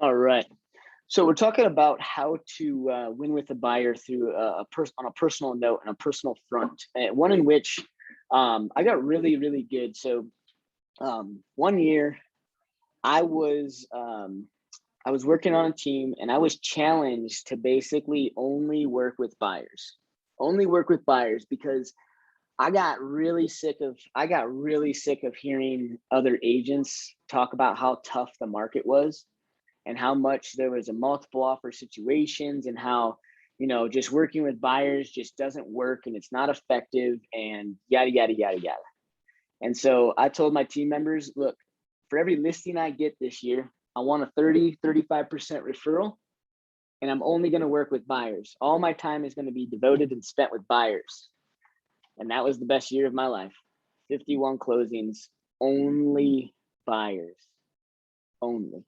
All right. So we're talking about how to win with a buyer through on a personal note and a personal front. One in which I got really, really good. So one year I was working on a team and I was challenged to basically only work with buyers because I got really sick of hearing other agents talk about how tough the market was and how much there was a multiple offer situations and how just working with buyers just doesn't work and it's not effective and yada yada yada yada. And so I told my team members, look, for every listing I get this year, I want a 35% referral, and I'm only going to work with buyers. All my time is going to be devoted and spent with buyers. And that was the best year of my life. 51 closings, only buyers, only.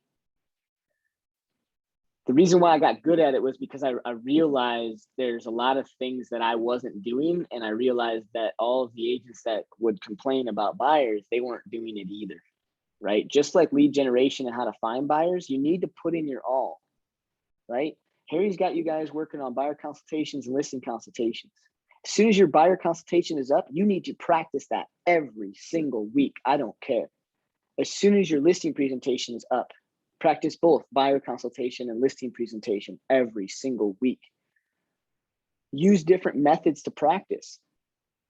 The reason why I got good at it was because I realized there's a lot of things that I wasn't doing. And I realized that all of the agents that would complain about buyers, they weren't doing it either, right? Just like lead generation and how to find buyers, you need to put in your all, right? Harry's got you guys working on buyer consultations and listing consultations. As soon as your buyer consultation is up, you need to practice that every single week. I don't care. As soon as your listing presentation is up, practice both buyer consultation and listing presentation every single week. Use different methods to practice.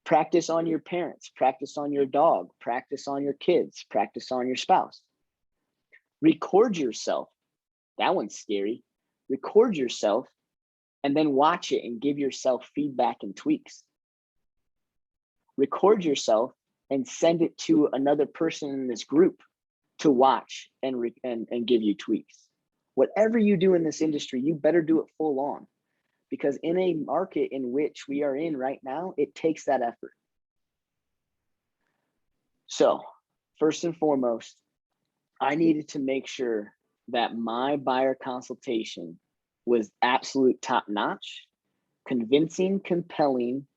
Practice on your parents, practice on your dog, practice on your kids, practice on your spouse. Record yourself. That one's scary. Record yourself and then watch it and give yourself feedback and tweaks. Record yourself and send it to another person in this group to watch and give you tweaks. Whatever you do in this industry, you better do it full on, because in a market in which we are in right now, it takes that effort. So first and foremost, I needed to make sure that my buyer consultation was absolute top notch, convincing, compelling,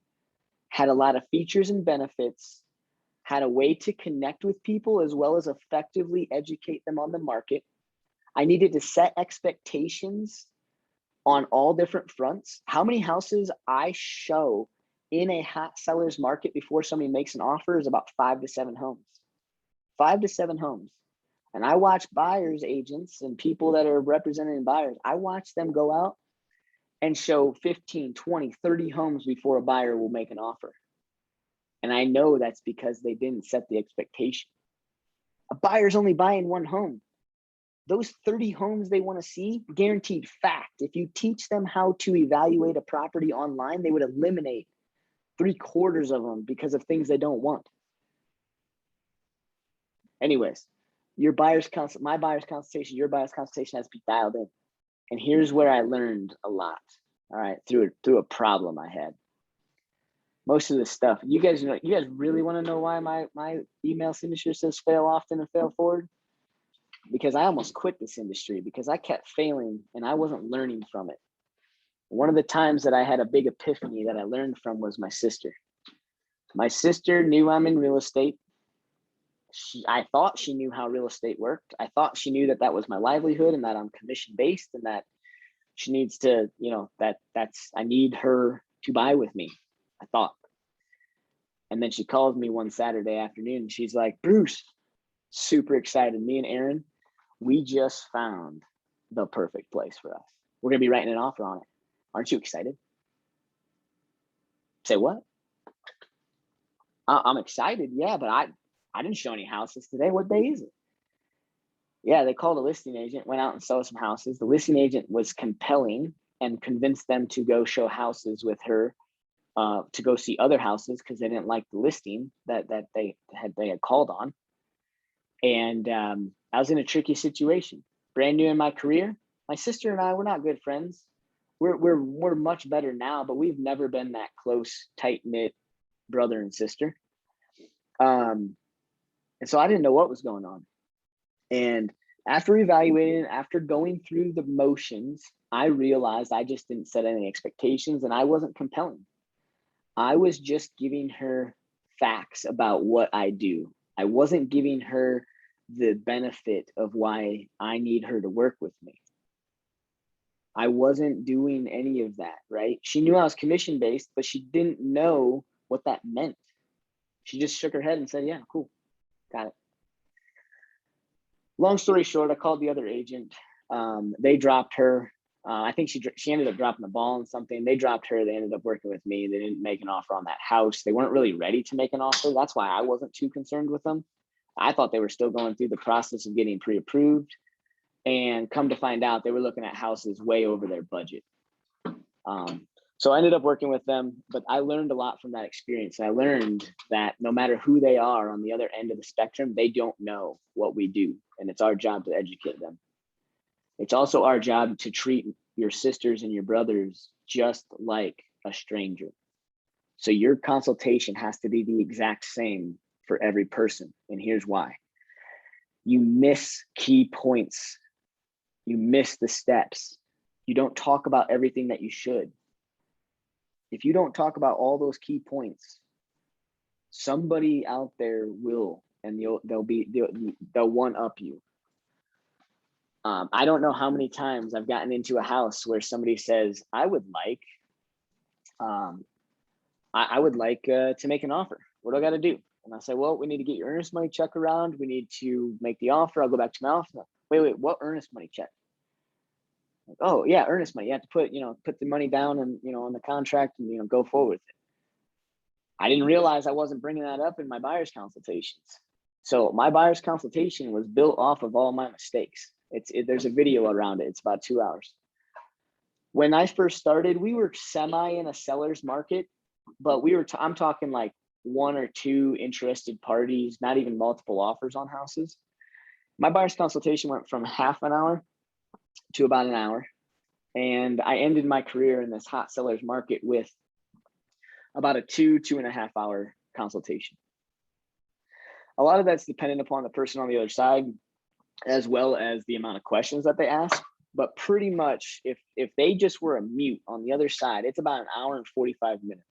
had a lot of features and benefits, had a way to connect with people as well as effectively educate them on the market. I needed to set expectations on all different fronts. How many houses I show in a hot seller's market before somebody makes an offer is about 5 to 7 homes. 5 to 7 homes. And I watch buyers agents and people that are representing buyers. I watch them go out and show 15, 20, 30 homes before a buyer will make an offer. And I know that's because they didn't set the expectation. A buyer's only buying one home. Those 30 homes they want to see, guaranteed fact. If you teach them how to evaluate a property online, they would eliminate 3/4 of them because of things they don't want. Anyways, my buyer's consultation, your buyer's consultation has to be dialed in. And here's where I learned a lot. All right, through a problem I had. Most of this stuff, you guys really want to know why my email signature says fail often and fail forward? Because I almost quit this industry because I kept failing and I wasn't learning from it. One of the times that I had a big epiphany that I learned from was my sister. My sister knew I'm in real estate. I thought she knew how real estate worked. I thought she knew that that was my livelihood and that I'm commission based and that she needs to, I need her to buy with me, I thought. And then she called me one Saturday afternoon and she's like, Bruce, super excited. Me and Aaron, we just found the perfect place for us. We're going to be writing an offer on it. Aren't you excited? Say what? I'm excited. Yeah, but I didn't show any houses today. What day is it? Yeah, they called a listing agent, went out and saw some houses. The listing agent was compelling and convinced them to go show houses with her, to go see other houses because they didn't like the listing that they had called on. And I was in a tricky situation, brand new in my career. My sister and I, we're not good friends. We're much better now, but we've never been that close, tight-knit brother and sister. And so I didn't know what was going on. And after evaluating, after going through the motions, I realized I just didn't set any expectations and I wasn't compelling. I was just giving her facts about what I do. I wasn't giving her the benefit of why I need her to work with me. I wasn't doing any of that, right? She knew I was commission based, but she didn't know what that meant. She just shook her head and said, yeah, cool, got it. Long story short, I called the other agent. They dropped her. I think she ended up dropping the ball on something. They dropped her. They ended up working with me. They didn't make an offer on that house. They weren't really ready to make an offer. That's why I wasn't too concerned with them. I thought they were still going through the process of getting pre-approved. And come to find out, they were looking at houses way over their budget. So I ended up working with them, but I learned a lot from that experience. I learned that no matter who they are on the other end of the spectrum, they don't know what we do. And it's our job to educate them. It's also our job to treat your sisters and your brothers just like a stranger. So your consultation has to be the exact same for every person. And here's why. You miss key points. You miss the steps. You don't talk about everything that you should. If you don't talk about all those key points, somebody out there will, and they'll one up you. I don't know how many times I've gotten into a house where somebody says, I would like to make an offer. What do I got to do? And I say, well, we need to get your earnest money check around. We need to make the offer. I'll go back to my office. Wait, what earnest money check? Like, oh yeah, earnest money. You have to put the money down and, on the contract and, go forward with it. I didn't realize I wasn't bringing that up in my buyer's consultations. So my buyer's consultation was built off of all my mistakes. There's a video around it. It's about 2 hours. When I first started, we were semi in a seller's market, but I'm talking like 1 or 2 interested parties, not even multiple offers on houses. My buyer's consultation went from half an hour to about an hour. And I ended my career in this hot seller's market with about a 2.5 hour consultation. A lot of that's dependent upon the person on the other side, as well as the amount of questions that they ask. But pretty much if they just were a mute on the other side, it's about an hour and 45 minutes.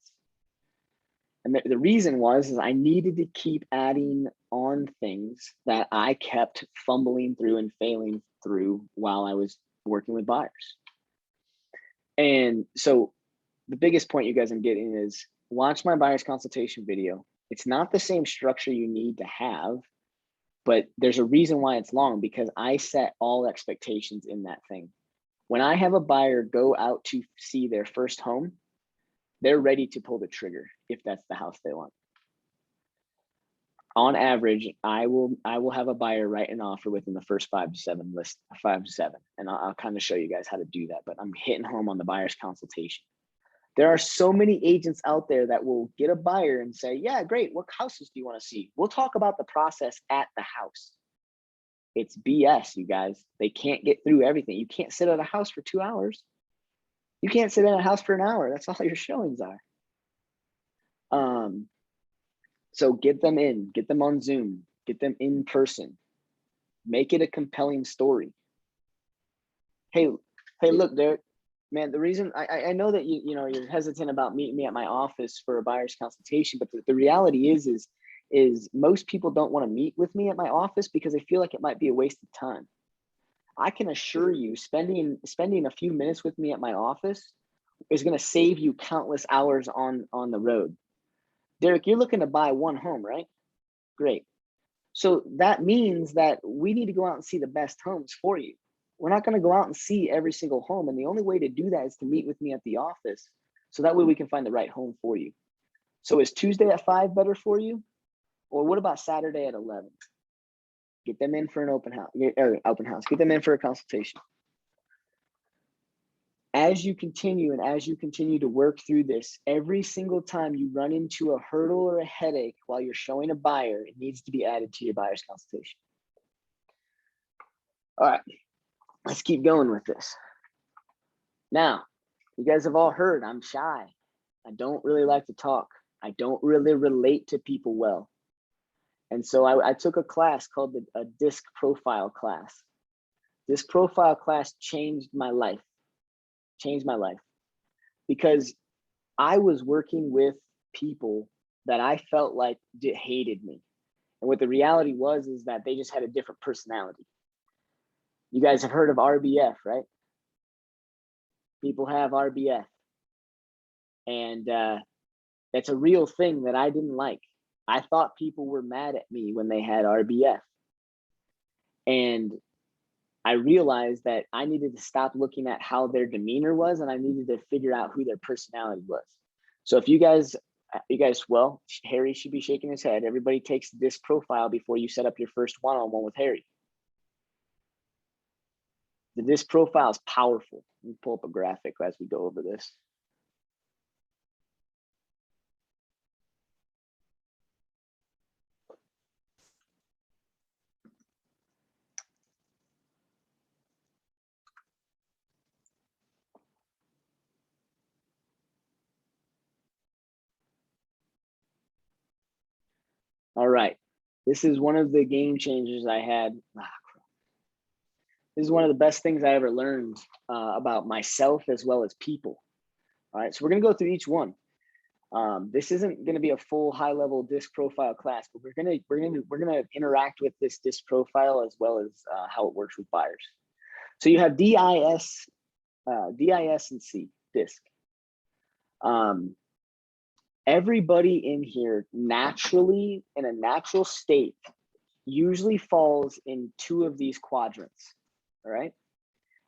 And the reason is I needed to keep adding on things that I kept fumbling through and failing through while I was working with buyers. And so the biggest point you guys are getting is watch my buyer's consultation video. It's not the same structure you need to have, but there's a reason why it's long, because I set all expectations in that thing. When I have a buyer go out to see their first home, they're ready to pull the trigger if that's the house they want. On average, I will have a buyer write an offer within the first 5 to 7 list, 5 to 7. And I'll kind of show you guys how to do that, but I'm hitting home on the buyer's consultation. There are so many agents out there that will get a buyer and say, yeah, great. What houses do you want to see? We'll talk about the process at the house. It's BS, you guys. They can't get through everything. You can't sit at a house for 2 hours. You can't sit in a house for an hour. That's all your showings are. So get them in, get them on Zoom, get them in person. Make it a compelling story. Hey, look, Derek, man, the reason I know that you're hesitant about meeting me at my office for a buyer's consultation, but the reality is most people don't want to meet with me at my office because they feel like it might be a waste of time. I can assure you, spending a few minutes with me at my office is going to save you countless hours on the road. Derek, you're looking to buy one home, right? Great. So that means that we need to go out and see the best homes for you. We're not going to go out and see every single home. And the only way to do that is to meet with me at the office. So that way we can find the right home for you. So is Tuesday at 5 better for you? Or what about Saturday at 11? Get them in for an open house. Get them in for a consultation. As you continue to work through this, every single time you run into a hurdle or a headache while you're showing a buyer, it needs to be added to your buyer's consultation. All right, let's keep going with this. Now, you guys have all heard I'm shy. I don't really like to talk. I don't really relate to people well. And so I took a class called a DISC profile class. DISC profile class changed my life. Because I was working with people that I felt like hated me. And what the reality was is that they just had a different personality. You guys have heard of RBF, right? People have RBF. And that's a real thing that I didn't like. I thought people were mad at me when they had RBF. And I realized that I needed to stop looking at how their demeanor was, and I needed to figure out who their personality was. So if you guys, well, Harry should be shaking his head. Everybody takes this profile before you set up your first one-on-one with Harry. This profile is powerful. Let me pull up a graphic as we go over this. All right. This is one of the game changers I had. This is one of the best things I ever learned about myself as well as people. All right, so we're gonna go through each one. This isn't gonna be a full high-level disc profile class, but we're gonna interact with this disc profile as well as how it works with buyers. So you have DIS and C, disc. Everybody in here naturally, in a natural state, usually falls in two of these quadrants, all right?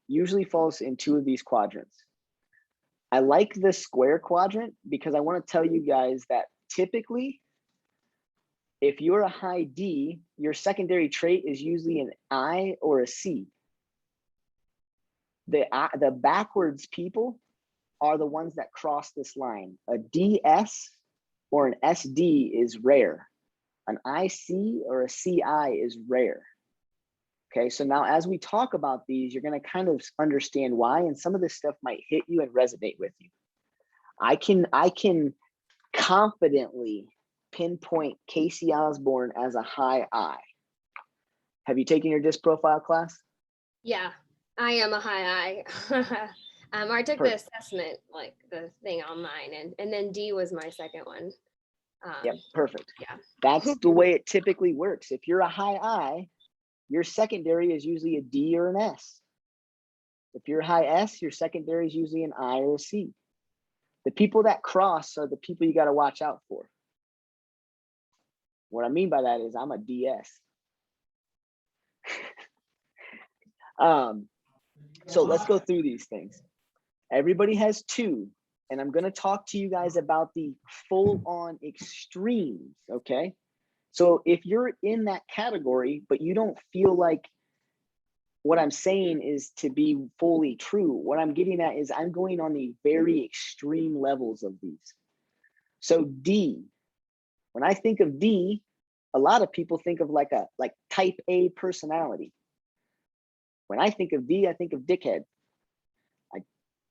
Usually falls in two of these quadrants. I like the square quadrant because I want to tell you guys that typically, if you're a high D, your secondary trait is usually an I or a C. The backwards people are the ones that cross this line. A DS or an SD is rare. An IC or a CI is rare. Okay, so now as we talk about these, you're gonna kind of understand why, and some of this stuff might hit you and resonate with you. I can confidently pinpoint Casey Osborne as a high I. Have you taken your disc profile class? Yeah, I am a high I. I took the assessment, like the thing online, and then D was my second one. Yep, perfect. Yeah. That's the way it typically works. If you're a high I, your secondary is usually a D or an S. If you're high S, your secondary is usually an I or a C. The people that cross are the people you got to watch out for. What I mean by that is I'm a DS. So let's go through these things. Everybody has two, and I'm going to talk to you guys about the full-on extremes, okay? So if you're in that category, but you don't feel like what I'm saying is to be fully true, what I'm getting at is I'm going on the very extreme levels of these. So D, when I think of D, a lot of people think of like type A personality. When I think of D, I think of dickhead.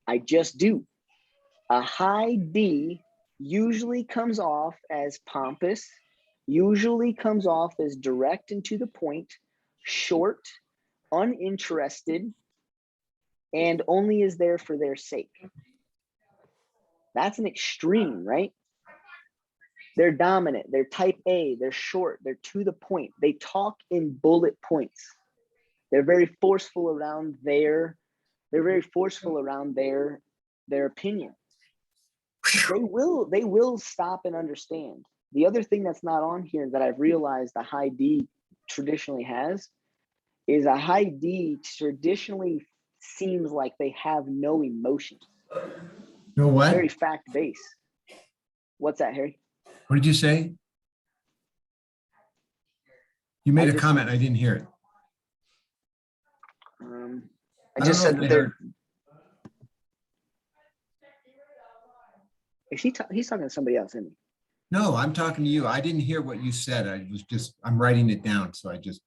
I just do. A high D usually comes off as pompous, usually comes off as direct and to the point, short, uninterested, and only is there for their sake. That's an extreme, right? They're dominant, they're type A, they're short, they're to the point. They talk in bullet points. They're very forceful around their opinion. They will stop and understand. The other thing that's not on here that I've realized a high D traditionally has is a high D traditionally seems like they have no emotions. No what? Very fact-based. What's that, Harry? What did you say? You made a comment. I didn't hear it. I just said that they're. He's talking to somebody else, isn't he? No, I'm talking to you. I didn't hear what you said. I'm writing it down. So I just.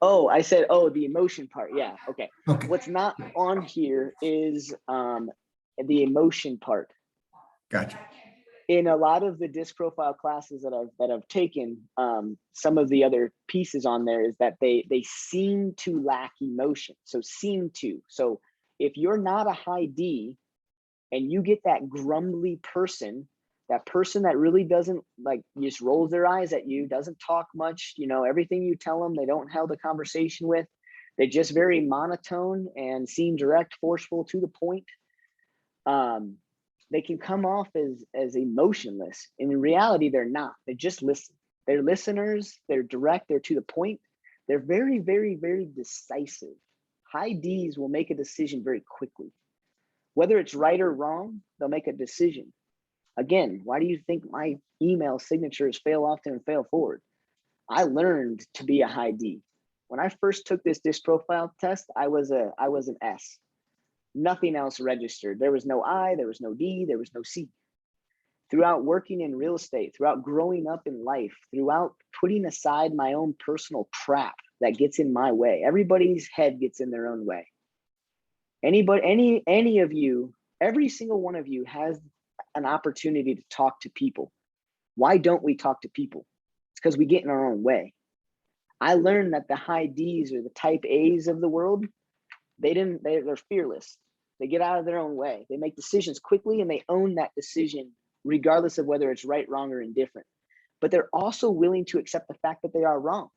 Oh, I said, the emotion part. Yeah. Okay. Okay. What's not on here is the emotion part. Gotcha. In a lot of the disc profile classes that I've taken, some of the other pieces on there is that they seem to lack emotion. So seem to. So if you're not a high D and you get that grumbly person That person that really doesn't like, just rolls their eyes at you, doesn't talk much, you know, everything you tell them, they don't hold a conversation with. They're just very monotone and seem direct, forceful, to the point. They can come off as emotionless. And in reality, they're not. They just listen. They're listeners. They're direct. They're to the point. They're very, very, very decisive. High Ds will make a decision very quickly. Whether it's right or wrong, they'll make a decision. Again, why do you think my email signatures fail often and fail forward? I learned to be a high D. When I first took this DISC profile test, I was an S. Nothing else registered. There was no I, there was no D, there was no C. Throughout working in real estate, throughout growing up in life, throughout putting aside my own personal crap that gets in my way, everybody's head gets in their own way. Any of you, every single one of you has an opportunity to talk to people. Why don't we talk to people? It's because we get in our own way. I learned that the high Ds or the type A's of the world, they're fearless. They get out of their own way. They make decisions quickly and they own that decision regardless of whether it's right, wrong, or indifferent. But they're also willing to accept the fact that they are wrong.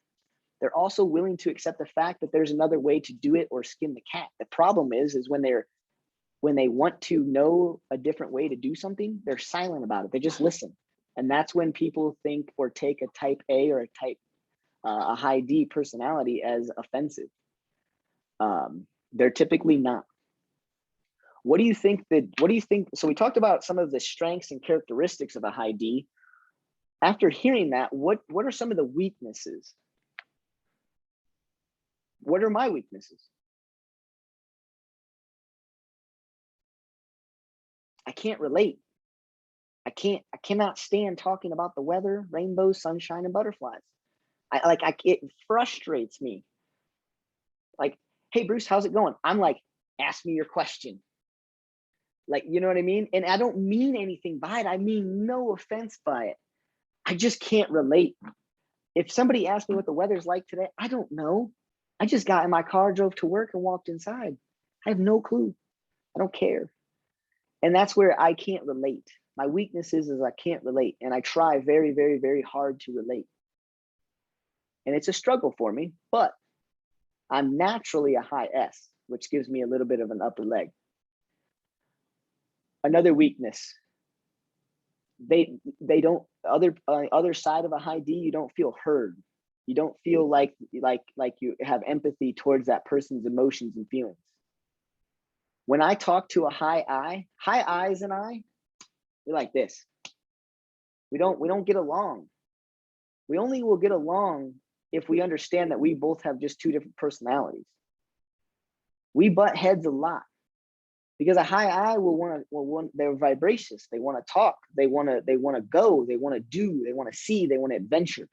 They're also willing to accept the fact that there's another way to do it or skin the cat. The problem is when they want to know a different way to do something, they're silent about it. They just listen. And that's when people think or take a type A or a high D personality as offensive. They're typically not. What do you think? So we talked about some of the strengths and characteristics of a high D. After hearing that, what are some of the weaknesses? What are my weaknesses? I can't relate. I cannot stand talking about the weather, rainbows, sunshine, and butterflies. It frustrates me. Like, hey, Bruce, how's it going? I'm like, ask me your question. Like, you know what I mean? And I don't mean anything by it. I mean no offense by it. I just can't relate. If somebody asked me what the weather's like today, I don't know. I just got in my car, drove to work, and walked inside. I have no clue. I don't care. And that's where I can't relate. My weakness is I can't relate. And I try very, very, very hard to relate. And it's a struggle for me, but I'm naturally a high S, which gives me a little bit of an upper leg. Another weakness, they don't, other side of a high D, you don't feel heard. You don't feel like you have empathy towards that person's emotions and feelings. When I talk to a high I's and I, we're like this. We don't get along. We only will get along if we understand that we both have just two different personalities. We butt heads a lot because a high I will want they're vivacious. They want to talk. They want to go. They want to do. They want to see. They want to adventure.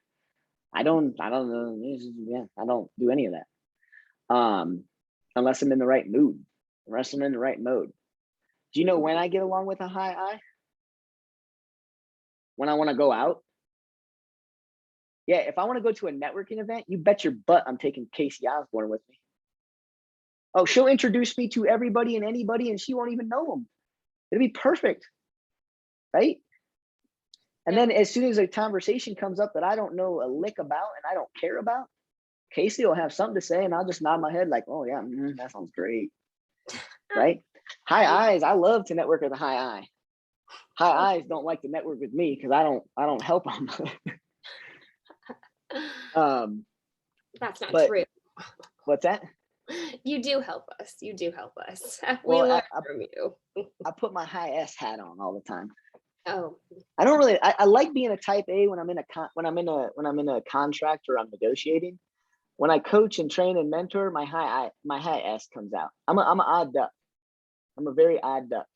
I don't know. Yeah, I don't do any of that. Unless I'm in the right mood. Unless I'm in the right mode. Do you know when I get along with a high I? When I want to go out. Yeah, if I want to go to a networking event, you bet your butt I'm taking Casey Osborne with me. Oh, she'll introduce me to everybody and anybody and she won't even know them. It'll be perfect, right? And then as soon as a conversation comes up that I don't know a lick about and I don't care about, Casey will have something to say and I'll just nod my head like, oh yeah, that sounds great, right? High I's, I love to network with a high I. High I's don't like to network with me because I don't help them. That's not true. What's that? You do help us. You do help us. Well, we learn from you. I put my high S hat on all the time. Oh. I don't really. I like being a type A when I'm in a contract or I'm negotiating. When I coach and train and mentor, my high S comes out. I'm an odd duck. I'm a very odd duck.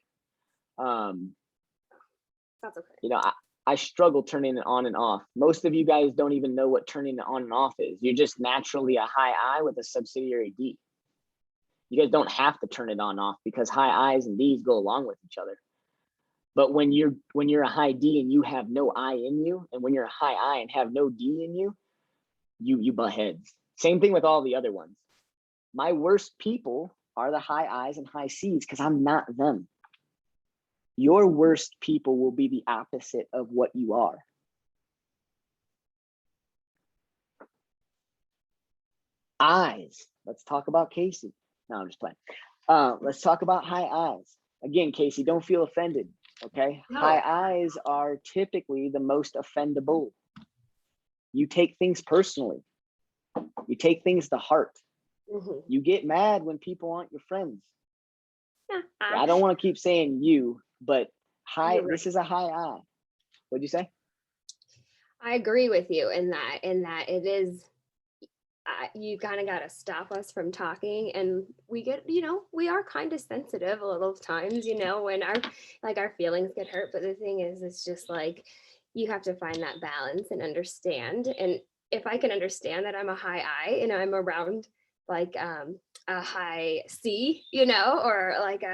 That's okay. You know, I struggle turning it on and off. Most of you guys don't even know what turning it on and off is. You're just naturally a high I with a subsidiary D. You guys don't have to turn it on and off because high I's and D's go along with each other. But when you're a high D and you have no I in you, and when you're a high I and have no D in you, you butt heads. Same thing with all the other ones. My worst people are the high I's and high C's because I'm not them. Your worst people will be the opposite of what you are. Eyes. Let's talk about Casey. No, I'm just playing. Let's talk about high eyes. Again, Casey, don't feel offended, okay? No. High eyes are typically the most offendable. You take things personally. You take things to heart. Mhm. You get mad when people aren't your friends. Yeah, I don't want to keep saying you, but You're this is a high eye. What'd you say? I agree with you in that it is, you kind of got to stop us from talking, and we get, we are kind of sensitive a little times, when our feelings get hurt. But the thing is, it's just like, you have to find that balance and understand. And if I can understand that I'm a high I and I'm around like a high C, or like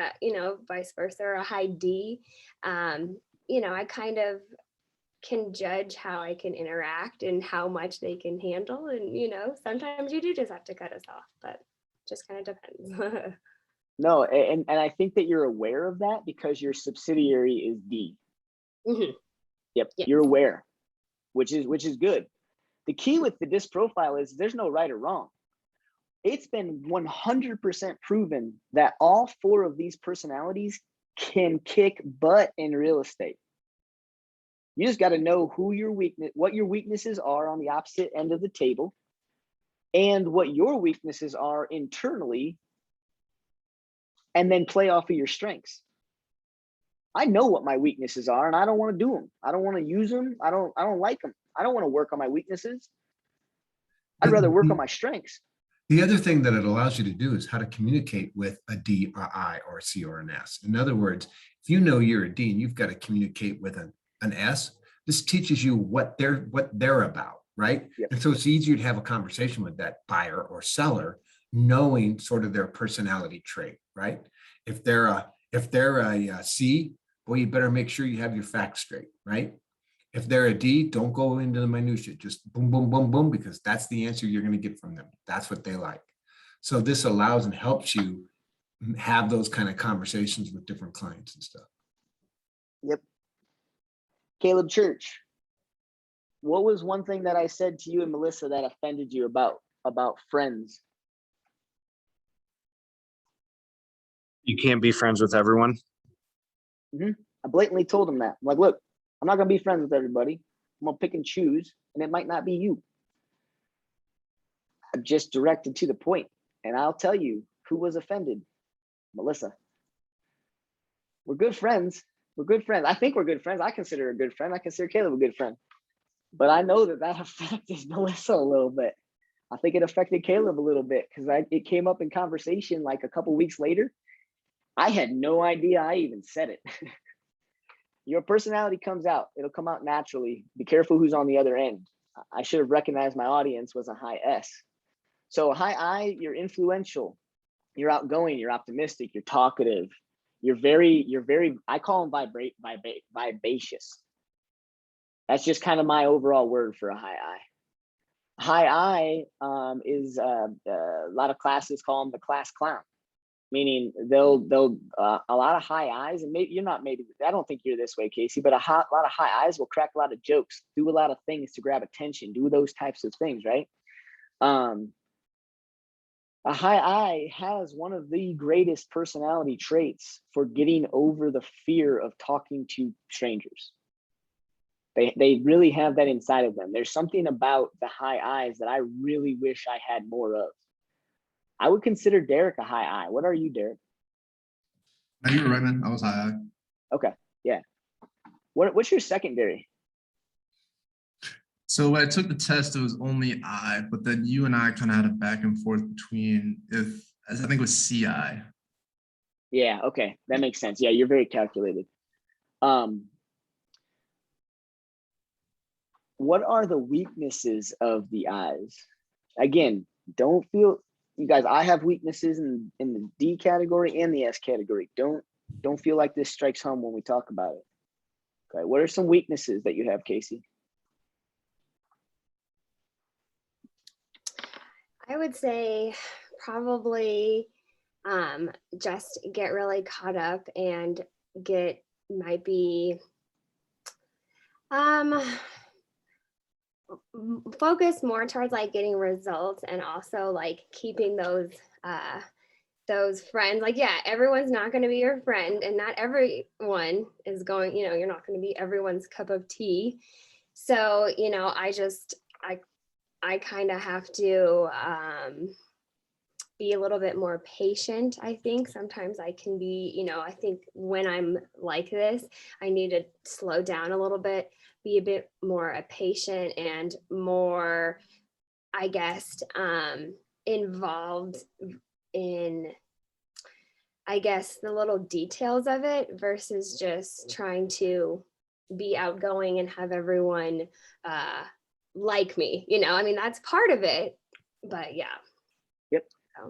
vice versa, or a high D, I kind of can judge how I can interact and how much they can handle. And, sometimes you do just have to cut us off, but just kind of depends. No, and I think that you're aware of that because your subsidiary is D. Mhm. Yep, Yes. you're aware, which is good. The key with the DISC profile is there's no right or wrong. It's been 100% proven that all 4 of these personalities can kick butt in real estate. You just got to know what your weaknesses are on the opposite end of the table, and what your weaknesses are internally, and then play off of your strengths. I know what my weaknesses are, and I don't want to do them. I don't want to use them. I don't like them. I don't want to work on my weaknesses. I'd rather work on my strengths. The other thing that it allows you to do is how to communicate with a D, or I, or a C, or an S. In other words, if you know you're a D and you've got to communicate with an S, this teaches you what they're about, right? Yep. And so it's easier to have a conversation with that buyer or seller, knowing sort of their personality trait, right? If they're a C, boy, you better make sure you have your facts straight, right? If they're a D, don't go into the minutia, just boom, boom, boom, boom, because that's the answer you're going to get from them. That's what they like. So this allows and helps you have those kind of conversations with different clients and stuff. Yep. Caleb Church, what was one thing that I said to you and Melissa that offended you about friends? You can't be friends with everyone. I blatantly told him that. I'm like, look, I'm not going to be friends with everybody. I'm going to pick and choose, and it might not be you. I'm just directed to the point, and I'll tell you who was offended. Melissa. We're good friends. We're good friends. I think we're good friends. I consider her a good friend. I consider Caleb a good friend. But I know that affected Melissa a little bit. I think it affected Caleb a little bit because it came up in conversation like a couple weeks later. I had no idea I even said it. Your personality comes out. It'll come out naturally. Be careful who's on the other end. I should have recognized my audience was a high S. So a high I, you're influential. You're outgoing. You're optimistic. You're talkative. You're very, I call them vivacious. That's just kind of my overall word for a high I. High I is a lot of classes call them the class clown, meaning they'll a lot of high eyes, and maybe I don't think you're this way, Casey, but a lot of high eyes will crack a lot of jokes, do a lot of things to grab attention, do those types of things, right? A high I has one of the greatest personality traits for getting over the fear of talking to strangers. They really have that inside of them. There's something about the high eyes that I really wish I had more of. I would consider Derek a high I. What are you, Derek? No, you were right, man. I was high I. Okay, yeah. What's your secondary? So when I took the test, it was only I, but then you and I kind of had a back and forth between I think it was CI. Yeah, okay, that makes sense. Yeah, you're very calculated. What are the weaknesses of the eyes? Again, don't feel, you guys, I have weaknesses in the D category and the S category. Don't feel like this strikes home when we talk about it. Okay, what are some weaknesses that you have, Casey? I would say probably just get really caught up and get might be focus more towards like getting results and also like keeping those friends. Like, yeah, everyone's not going to be your friend, and not everyone is going, you're not going to be everyone's cup of tea. So, I kind of have to be a little bit more patient. I think sometimes I can be, I think when I'm like this, I need to slow down a little bit, be a bit more patient and more, I guess, involved in, I guess, the little details of it versus just trying to be outgoing and have everyone like me. I mean, that's part of it, but yeah. Yep.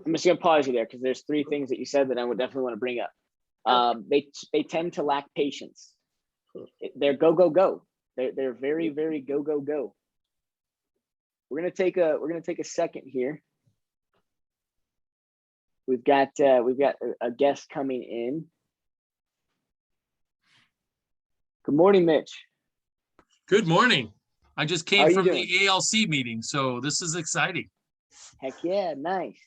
I'm just gonna pause you there because there's three things that you said that I would definitely want to bring up. They tend to lack patience. They're go go go. They're very very go go go. We're gonna take a second here. We've got a guest coming in. Good morning, Mitch. Good morning. I just How are came you from doing? the ALC meeting, so this is exciting. Heck yeah, nice.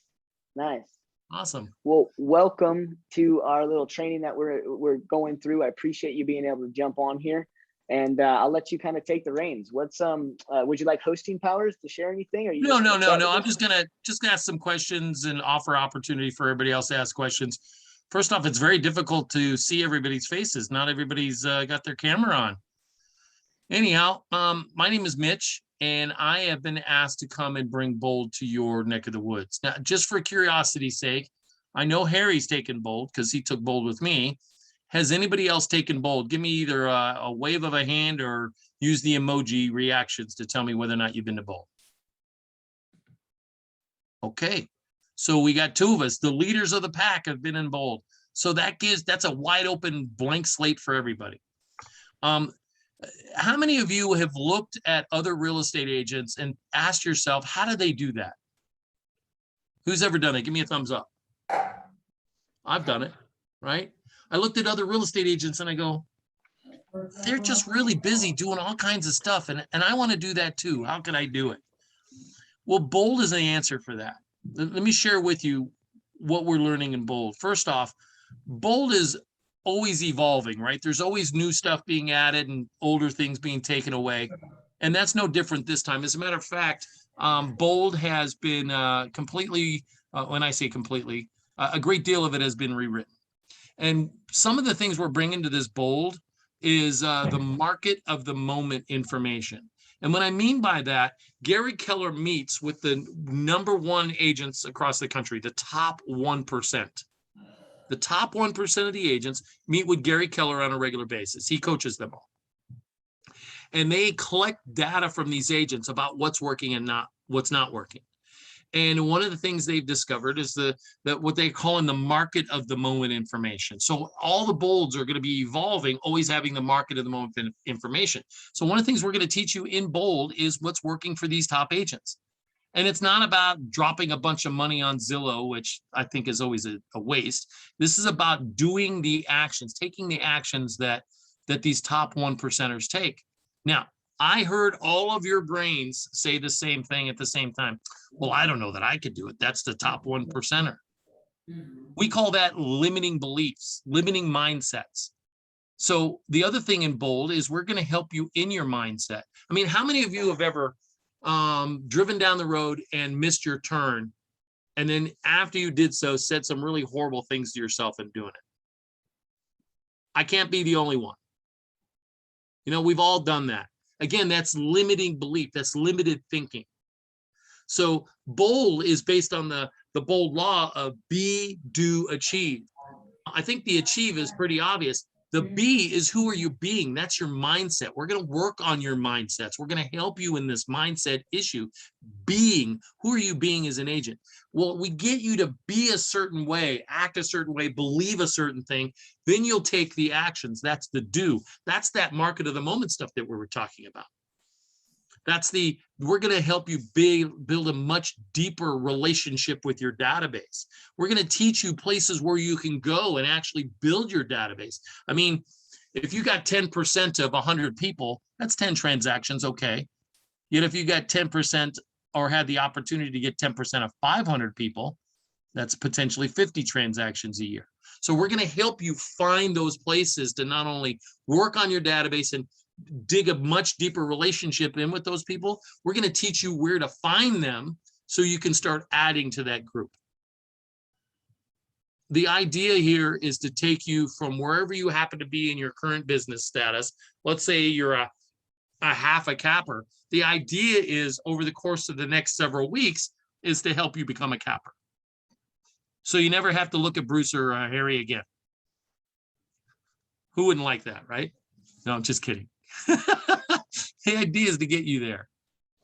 Awesome. Well, welcome to our little training that we're going through. I appreciate you being able to jump on here, and I'll let you kind of take the reins. What's would you like hosting powers to share anything? Or you No. just gonna chat I'm with us? just gonna ask some questions and offer opportunity for everybody else to ask questions. First off, it's very difficult to see everybody's faces. Not everybody's got their camera on. Anyhow, my name is Mitch, and I have been asked to come and bring Bold to your neck of the woods. Now, just for curiosity's sake, I know Harry's taken Bold because he took Bold with me. Has anybody else taken Bold? Give me either a wave of a hand or use the emoji reactions to tell me whether or not you've been to Bold. Okay, so we got two of us. The leaders of the pack have been in Bold. So that's a wide open blank slate for everybody. How many of you have looked at other real estate agents and asked yourself, how do they do that? Who's ever done it? Give me a thumbs up. I've done it, right? I looked at other real estate agents and I go, they're just really busy doing all kinds of stuff. And I want to do that too. How can I do it? Well, Bold is the answer for that. Let me share with you what we're learning in Bold. First off, Bold is always evolving, right? There's always new stuff being added and older things being taken away. And that's no different this time. As a matter of fact, Bold has been completely, when I say completely, a great deal of it has been rewritten. And some of the things we're bringing to this Bold is the market of the moment information. And what I mean by that, Gary Keller meets with the #1 agents across the country, the top 1%. The top 1% of the agents meet with Gary Keller on a regular basis. He coaches them all. And they collect data from these agents about what's working and what's not working. And one of the things they've discovered is that what they call in the market of the moment information. So all the Bolds are going to be evolving, always having the market of the moment information. So one of the things we're going to teach you in Bold is what's working for these top agents. And it's not about dropping a bunch of money on Zillow, which I think is always a waste. This is about doing the actions, taking the actions that these top 1%ers take. Now, I heard all of your brains say the same thing at the same time. Well, I don't know that I could do it. That's the top 1%er. We call that limiting beliefs, limiting mindsets. So the other thing in Bold is we're going to help you in your mindset. I mean, how many of you have ever driven down the road and missed your turn, and then after you did so, said some really horrible things to yourself in doing it? I can't be the only one. We've all done that. Again, that's limiting belief. That's limited thinking. So Bold is based on the Bold law of be, do, achieve. I think the achieve is pretty obvious. The B is who are you being? That's your mindset. We're going to work on your mindsets. We're going to help you in this mindset issue. Being, who are you being as an agent? Well, we get you to be a certain way, act a certain way, believe a certain thing. Then you'll take the actions. That's the do. That's that market of the moment stuff that we were talking about. We're going to help you build a much deeper relationship with your database. We're going to teach you places where you can go and actually build your database. I mean, If you got 10% of 100 people, that's 10 transactions, okay. Yet if you got 10% or had the opportunity to get 10% of 500 people, that's potentially 50 transactions a year. So we're going to help you find those places to not only work on your database and dig a much deeper relationship in with those people, we're going to teach you where to find them so you can start adding to that group. The idea here is to take you from wherever you happen to be in your current business status. Let's say you're a half a capper. The idea is over the course of the next several weeks is to help you become a capper. So you never have to look at Bruce or Harry again. Who wouldn't like that, right? No, I'm just kidding. The idea is to get you there.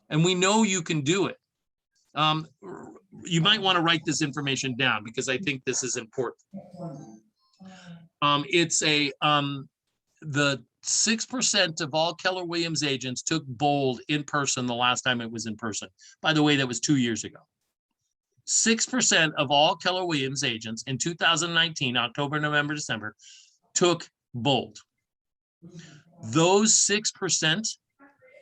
And we know you can do it. You might want to write this information down because I think this is important. It's the 6% of all Keller Williams agents took Bold in person the last time it was in person. By the way, that was 2 years ago. 6% of all Keller Williams agents in 2019, October, November, December, took Bold. Those 6%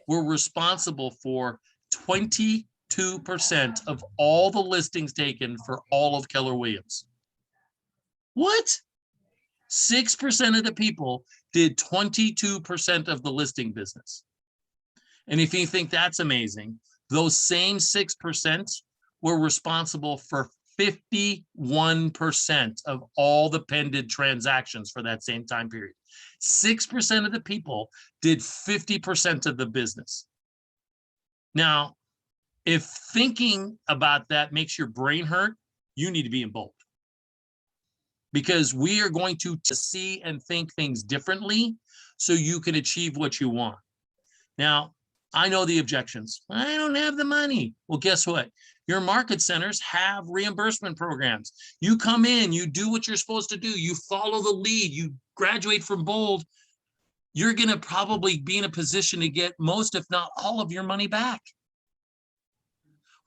were responsible for 22% of all the listings taken for all of Keller Williams. What? 6% of the people did 22% of the listing business. And if you think that's amazing, those same 6% were responsible for 51% of all the pending transactions for that same time period. 6% of the people did 50% of the business. Now, if thinking about that makes your brain hurt, you need to be in Bold. Because we are going to see and think things differently so you can achieve what you want. Now, I know the objections. I don't have the money. Well, guess what? Your market centers have reimbursement programs. You come in, you do what you're supposed to do. You follow the lead, you graduate from Bold. You're going to probably be in a position to get most, if not all of your money back.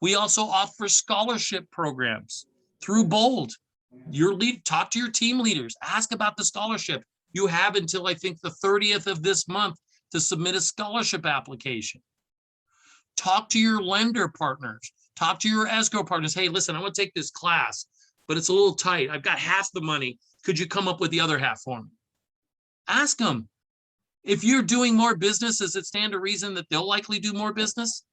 We also offer scholarship programs through Bold. Talk to your team leaders, ask about the scholarship. You have until I think the 30th of this month to submit a scholarship application. Talk to your lender partners, talk to your escrow partners. Hey, listen, I want to take this class, but it's a little tight. I've got half the money. Could you come up with the other half for me? Ask them. If you're doing more business, does it stand to reason that they'll likely do more business?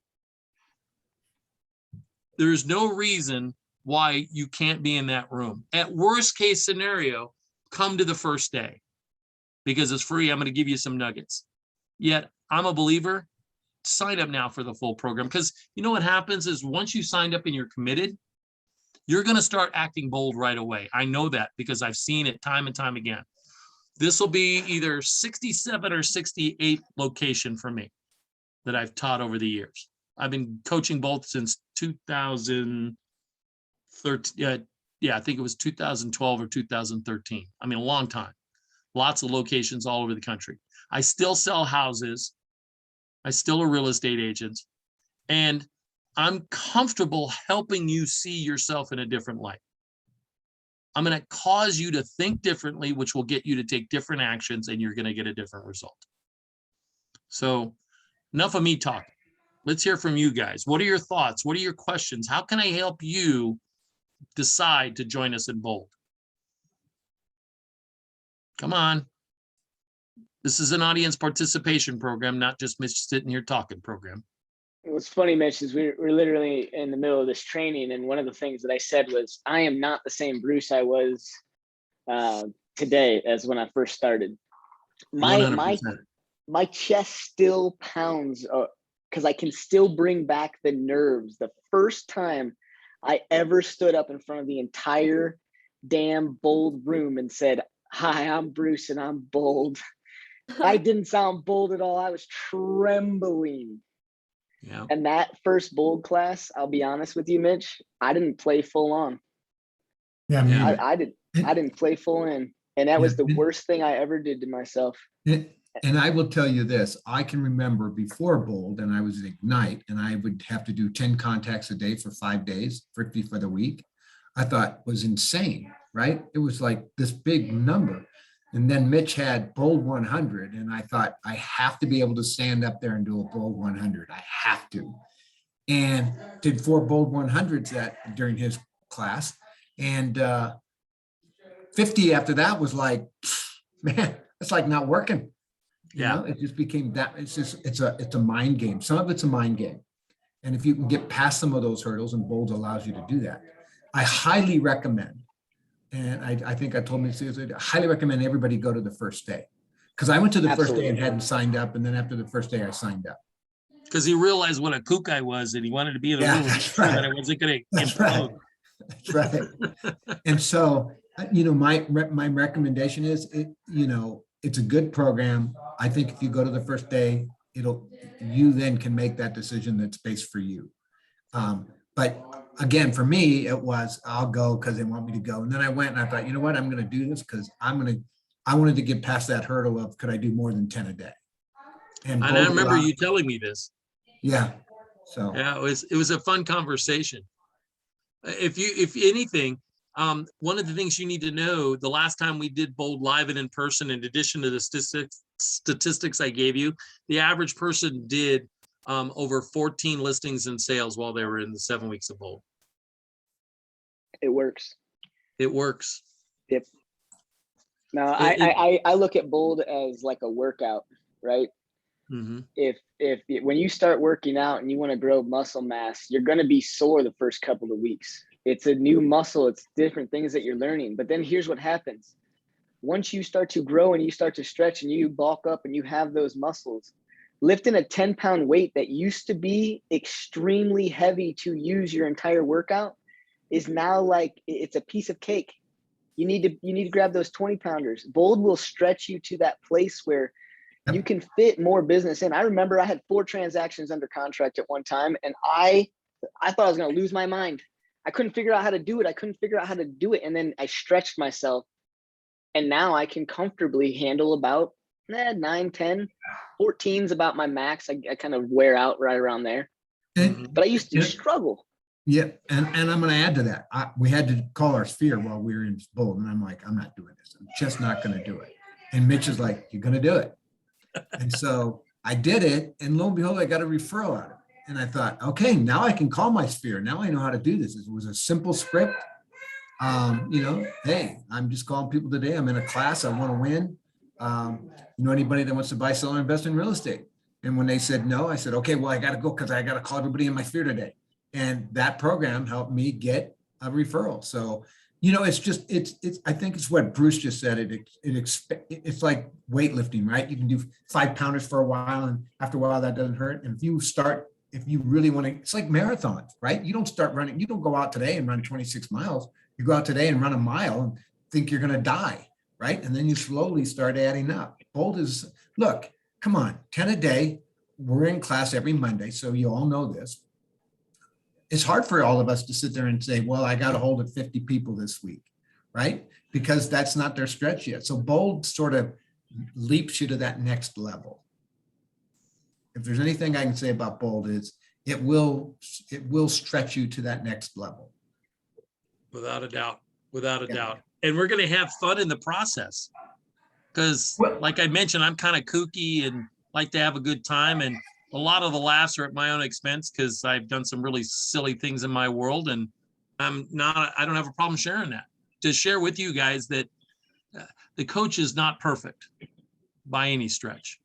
There's no reason why you can't be in that room. At worst case scenario, come to the first day because it's free. I'm going to give you some nuggets. Yet I'm a believer. Sign up now for the full program because you know what happens is once you signed up and you're committed, you're going to start acting bold right away. I know that because I've seen it time and time again. This will be either 67 or 68 location for me that I've taught over the years. I've been coaching both since 2013. I think it was 2012 or 2013. I mean, a long time. Lots of locations all over the country. I still sell houses. I'm still a real estate agent. And I'm comfortable helping you see yourself in a different light. I'm going to cause you to think differently, which will get you to take different actions, and you're going to get a different result. So enough of me talking. Let's hear from you guys. What are your thoughts? What are your questions? How can I help you decide to join us in Bold? Come on. This is an audience participation program, not just me sitting here talking program. What's funny, Mitch, is we're literally in the middle of this training, and one of the things that I said was, I am not the same Bruce I was today as when I first started. My chest still pounds because I can still bring back the nerves. The first time I ever stood up in front of the entire damn Bold room and said, "Hi, I'm Bruce and I'm Bold." I didn't sound bold at all. I was trembling. Yeah. And that first Bold class, I'll be honest with you, Mitch, I didn't play full on. Yeah. I didn't play full in. And that was the worst thing I ever did to myself. And I will tell you this, I can remember before Bold and I was at Ignite and I would have to do 10 contacts a day for 5 days, 50 for the week. I thought was insane, right? It was like this big number. And then Mitch had bold 100, and I thought, I have to be able to stand up there and do a bold 100. I have to. And did 4 bold 100s that during his class. And 50 after that was like, man, it's like not working. You know, it just became that. It's just, it's a mind game. Some of it's a mind game. And if you can get past some of those hurdles, and bold allows you to do that, I highly recommend. And I think I told me, I highly recommend everybody go to the first day. Because I went to the first day and hadn't signed up. And then after the first day, I signed up. Because he realized what a kook I was, and he wanted to be in a room That's that right. I wasn't going to That's right. implode. That's right. And so, my recommendation is, it's a good program. I think if you go to the first day, you then can make that decision that's based for you. But again, for me, it was, I'll go because they want me to go. And then I went and I thought, you know what, I'm going to do this because I wanted to get past that hurdle of, could I do more than 10 a day? And I remember you telling me this. Yeah. So yeah, it was a fun conversation. If anything, one of the things you need to know, the last time we did Bold live and in person, in addition to the statistics I gave you, the average person did over 14 listings and sales while they were in the 7 weeks of Bold. It works. It works. Yep. Now I look at Bold as like a workout, right? Mm-hmm. If when you start working out and you want to grow muscle mass, you're going to be sore the first couple of weeks. It's a new muscle. It's different things that you're learning. But then here's what happens. Once you start to grow and you start to stretch and you bulk up and you have those muscles, lifting a 10-pound weight that used to be extremely heavy to use your entire workout is now like, it's a piece of cake. You need to grab those 20-pounders. Bold will stretch you to that place where you can fit more business in. I remember I had 4 transactions under contract at one time, and I thought I was going to lose my mind. I couldn't figure out how to do it. And then I stretched myself, and now I can comfortably handle about 9, 10, 14's about my max. I kind of wear out right around there. But I used to struggle. Yeah, and I'm going to add to that. We had to call our sphere while we were in Bold, and I'm like, I'm not doing this. I'm just not going to do it. And Mitch is like, you're going to do it. And so I did it, and lo and behold, I got a referral out of it. And I thought, okay, now I can call my sphere. Now I know how to do this. It was a simple script. Hey, I'm just calling people today. I'm in a class. I want to win. Anybody that wants to buy, sell, or invest in real estate. And when they said no, I said, okay, well, I got to go because I got to call everybody in my sphere today. And that program helped me get a referral. So, I think it's what Bruce just said. It's like weightlifting, right? You can do 5-pounders for a while, and after a while that doesn't hurt. And if you really want to, it's like marathons, right? You don't start running, you don't go out today and run 26 miles. You go out today and run a mile and think you're going to die, right? And then you slowly start adding up. Bold is, look, come on, 10 a day. We're in class every Monday, so you all know this. It's hard for all of us to sit there and say, well, I got a hold of 50 people this week, right? Because that's not their stretch yet. So Bold sort of leaps you to that next level. If there's anything I can say about Bold is it will stretch you to that next level. Without a doubt. And we're going to have fun in the process. Because like I mentioned, I'm kind of kooky and like to have a good time. And a lot of the laughs are at my own expense because I've done some really silly things in my world, and I don't have a problem sharing that. To share with you guys that the coach is not perfect by any stretch.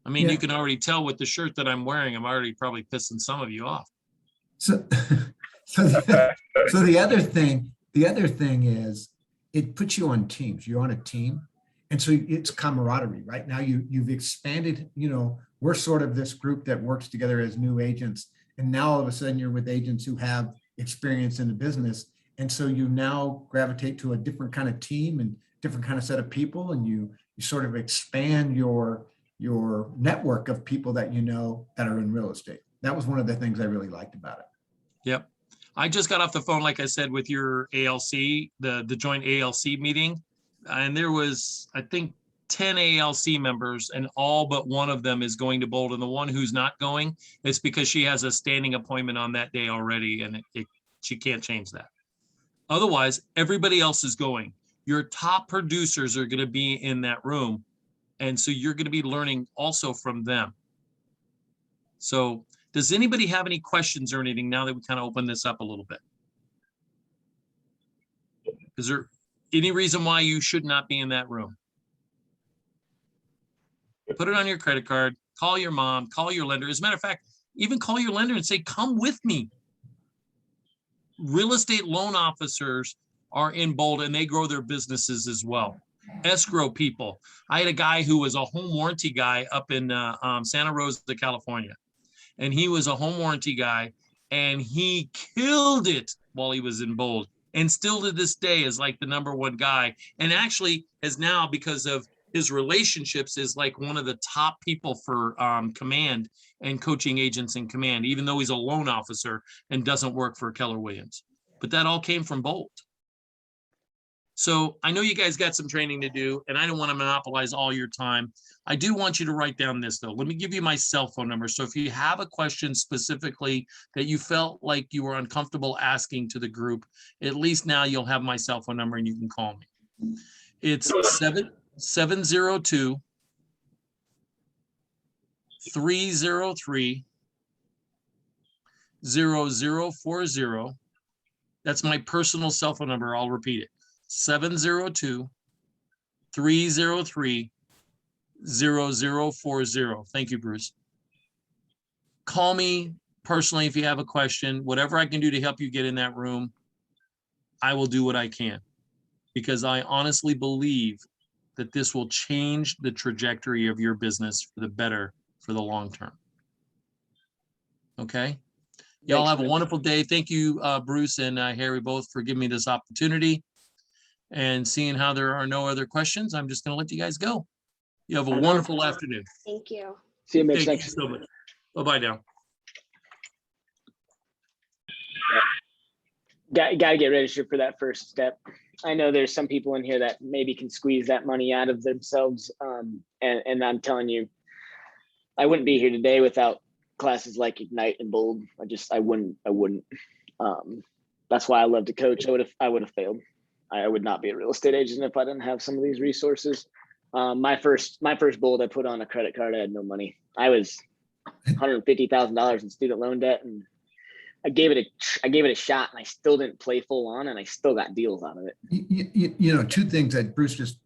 I mean, you can already tell with the shirt that I'm wearing, I'm already probably pissing some of you off. So the other thing is it puts you on teams. You're on a team. And so it's camaraderie, right? Now you've expanded, we're sort of this group that works together as new agents. And now all of a sudden you're with agents who have experience in the business. And so you now gravitate to a different kind of team and different kind of set of people. And you sort of expand your network of people that that are in real estate. That was one of the things I really liked about it. Yep. I just got off the phone, like I said, with your ALC, the joint ALC meeting. And there was, I think, 10 ALC members, and all but one of them is going to Bold. And the one who's not going, it's because she has a standing appointment on that day already, and she can't change that. Otherwise, everybody else is going. Your top producers are going to be in that room. And so you're going to be learning also from them. So does anybody have any questions or anything now that we kind of open this up a little bit? Is there any reason why you should not be in that room? Put it on your credit card, call your mom, call your lender. As a matter of fact, even call your lender and say, come with me. Real estate loan officers are in bold and they grow their businesses as well. Escrow people. I had a guy who was a home warranty guy up in Santa Rosa, California. And he was a home warranty guy and he killed it while he was in bold. And still to this day is like the #1 guy. And actually is now, because of his relationships, is like one of the top people for command and coaching agents in command, even though he's a loan officer and doesn't work for Keller Williams. But that all came from bold. So I know you guys got some training to do, and I don't want to monopolize all your time. I do want you to write down this, though. Let me give you my cell phone number. So if you have a question specifically that you felt like you were uncomfortable asking to the group, at least now you'll have my cell phone number and you can call me. It's 702 303 0040. That's my personal cell phone number. I'll repeat it. 702 303 0040. Thank you, Bruce. Call me personally if you have a question. Whatever I can do to help you get in that room, I will do what I can, because I honestly believe that this will change the trajectory of your business for the better for the long term. Okay? Y'all have a wonderful day. Thank you, Bruce and Harry, both, for giving me this opportunity. And seeing how there are no other questions, I'm just going to let you guys go. You have a wonderful afternoon. Thank you. See you, Mitch. Thank you so much. Bye-bye now. Got to get registered for that first step. I know there's some people in here that maybe can squeeze that money out of themselves. And I'm telling you, I wouldn't be here today without classes like Ignite and Bold. I wouldn't. That's why I love to coach. I would have failed. I would not be a real estate agent if I didn't have some of these resources. My first Bold, I put on a credit card. I had no money. I was $150,000 in student loan debt, and I gave it a shot, and I still didn't play full on, and I still got deals out of it. You know, two things that Bruce just,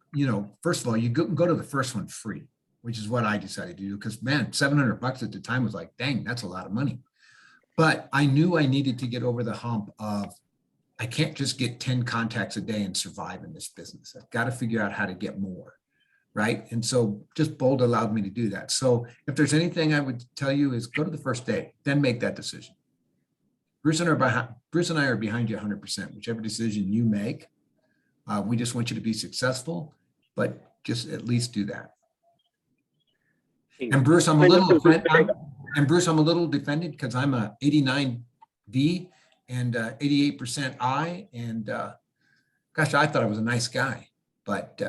first of all, you go to the first one free, which is what I decided to do, because man, $700 at the time was like, dang, that's a lot of money. But I knew I needed to get over the hump of, I can't just get 10 contacts a day and survive in this business. I've got to figure out how to get more, right? And so just Bold allowed me to do that. So if there's anything I would tell you is go to the first day, then make that decision. Bruce and I are behind you 100%, whichever decision you make. We just want you to be successful, but just at least do that. And Bruce, I'm a little defended because I'm a 89V and 88% I, and gosh, I thought I was a nice guy, but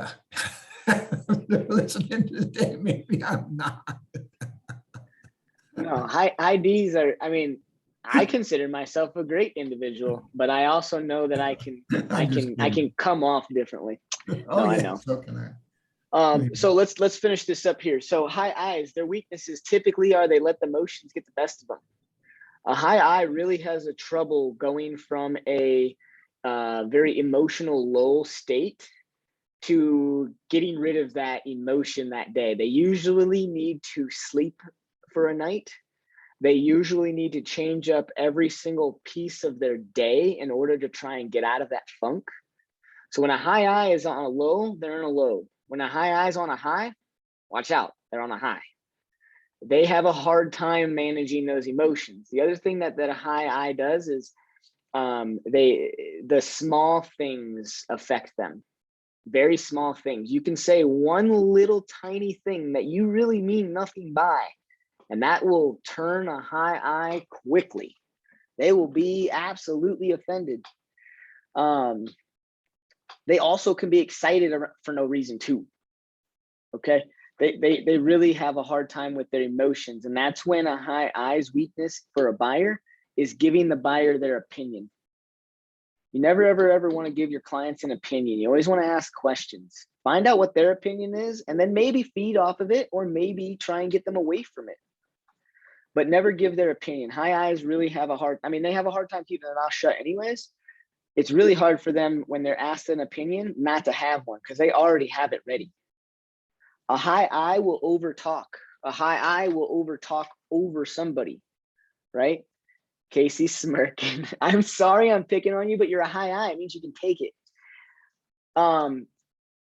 listening to the day, maybe I'm not. No, high D's are, I consider myself a great individual, but I also know that I can come off differently. Oh, I yeah, know. so can I. So let's finish this up here. So high I's, their weaknesses typically are they let the emotions get the best of them. A high I really has a trouble going from a very emotional low state to getting rid of that emotion that day. They usually need to sleep for a night. They usually need to change up every single piece of their day in order to try and get out of that funk. So when a high I is on a low, they're in a low. When a high I is on a high, watch out, they're on a high. They have a hard time managing those emotions. The other thing that a high I does is the small things affect them. Very small things. You can say one little tiny thing that you really mean nothing by, and that will turn a high I quickly. They will be absolutely offended. They also can be excited for no reason too. Okay. They really have a hard time with their emotions. And that's when a high I's weakness for a buyer is giving the buyer their opinion. You never, ever want to give your clients an opinion. You always want to ask questions. Find out what their opinion is, and then maybe feed off of it, or maybe try and get them away from it. But never give their opinion. High eyes really have a hard, they have a hard time keeping their mouth shut anyways. It's really hard for them when they're asked an opinion not to have one, because they already have it ready. A high eye will overtalk. A high eye will overtalk over somebody, right? Casey's smirking. I'm sorry I'm picking on you, but you're a high eye. It means you can take it.